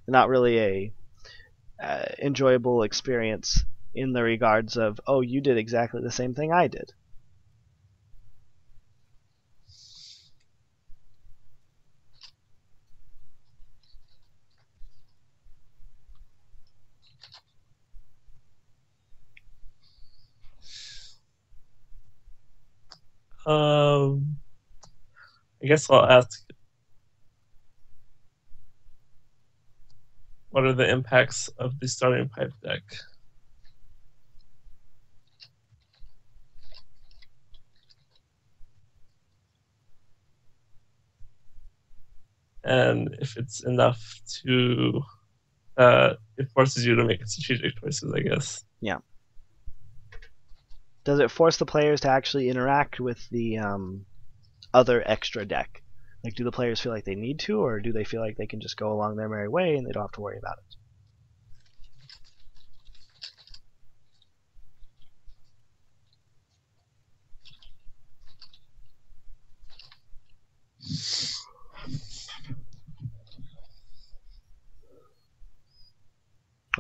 not really a enjoyable experience in the regards of, oh, you did exactly the same thing I did. I guess I'll ask, what are the impacts of the starting pipe deck? And if it's enough to, it forces you to make strategic choices, I guess. Yeah. Does it force the players to actually interact with the other extra deck? Like, do the players feel like they need to, or do they feel like they can just go along their merry way and they don't have to worry about it?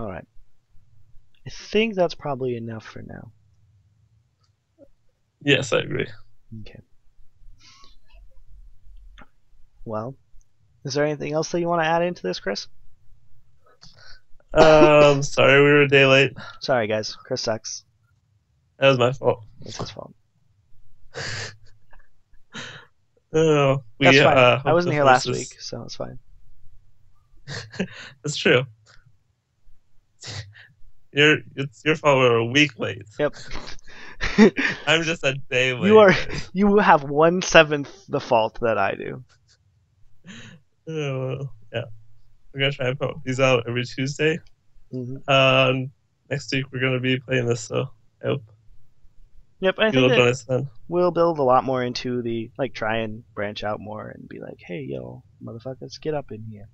Alright. I think that's probably enough for now. Yes, I agree. Okay. Well, is there anything else that you want to add into this, Chris? Sorry we were a day late. Sorry, guys. Chris sucks. That was my fault. It's his fault. Oh, That's fine. I wasn't here last week, so it's fine. That's true. It's your fault we're a week late. Yep. I'm just a day late. You have 1/7 the fault that I do. Oh, yeah. We're gonna try and put these out every Tuesday. Mm-hmm. Next week we're gonna be playing this, so I hope. Yep, I think join us then. We'll build a lot more into the, like, try and branch out more and be like, hey, yo, motherfuckers, get up in here.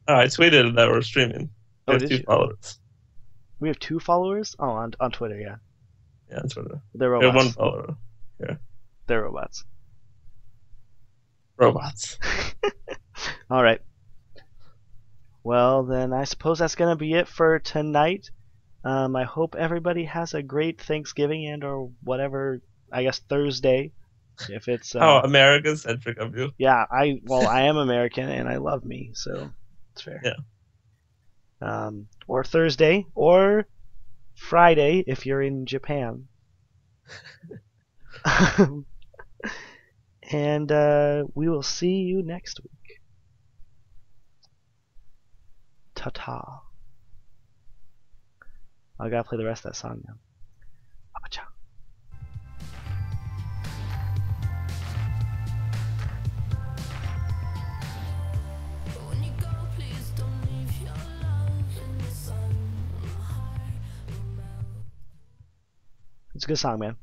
I tweeted that we're streaming. We have 2 followers. We have 2 followers? Oh, on Twitter, yeah. Yeah, on Twitter. They're robots. We have 1 follower. Yeah. They're robots. Robots. All right. Well, then I suppose that's going to be it for tonight. I hope everybody has a great Thanksgiving and or whatever, I guess Thursday, if it's... How American-centric of you. Yeah, I am American and I love me, so it's fair. Yeah. Or Thursday, or Friday if you're in Japan. And we will see you next week. Ta-ta. I gotta play the rest of that song now. Abacha. It's a good song, man.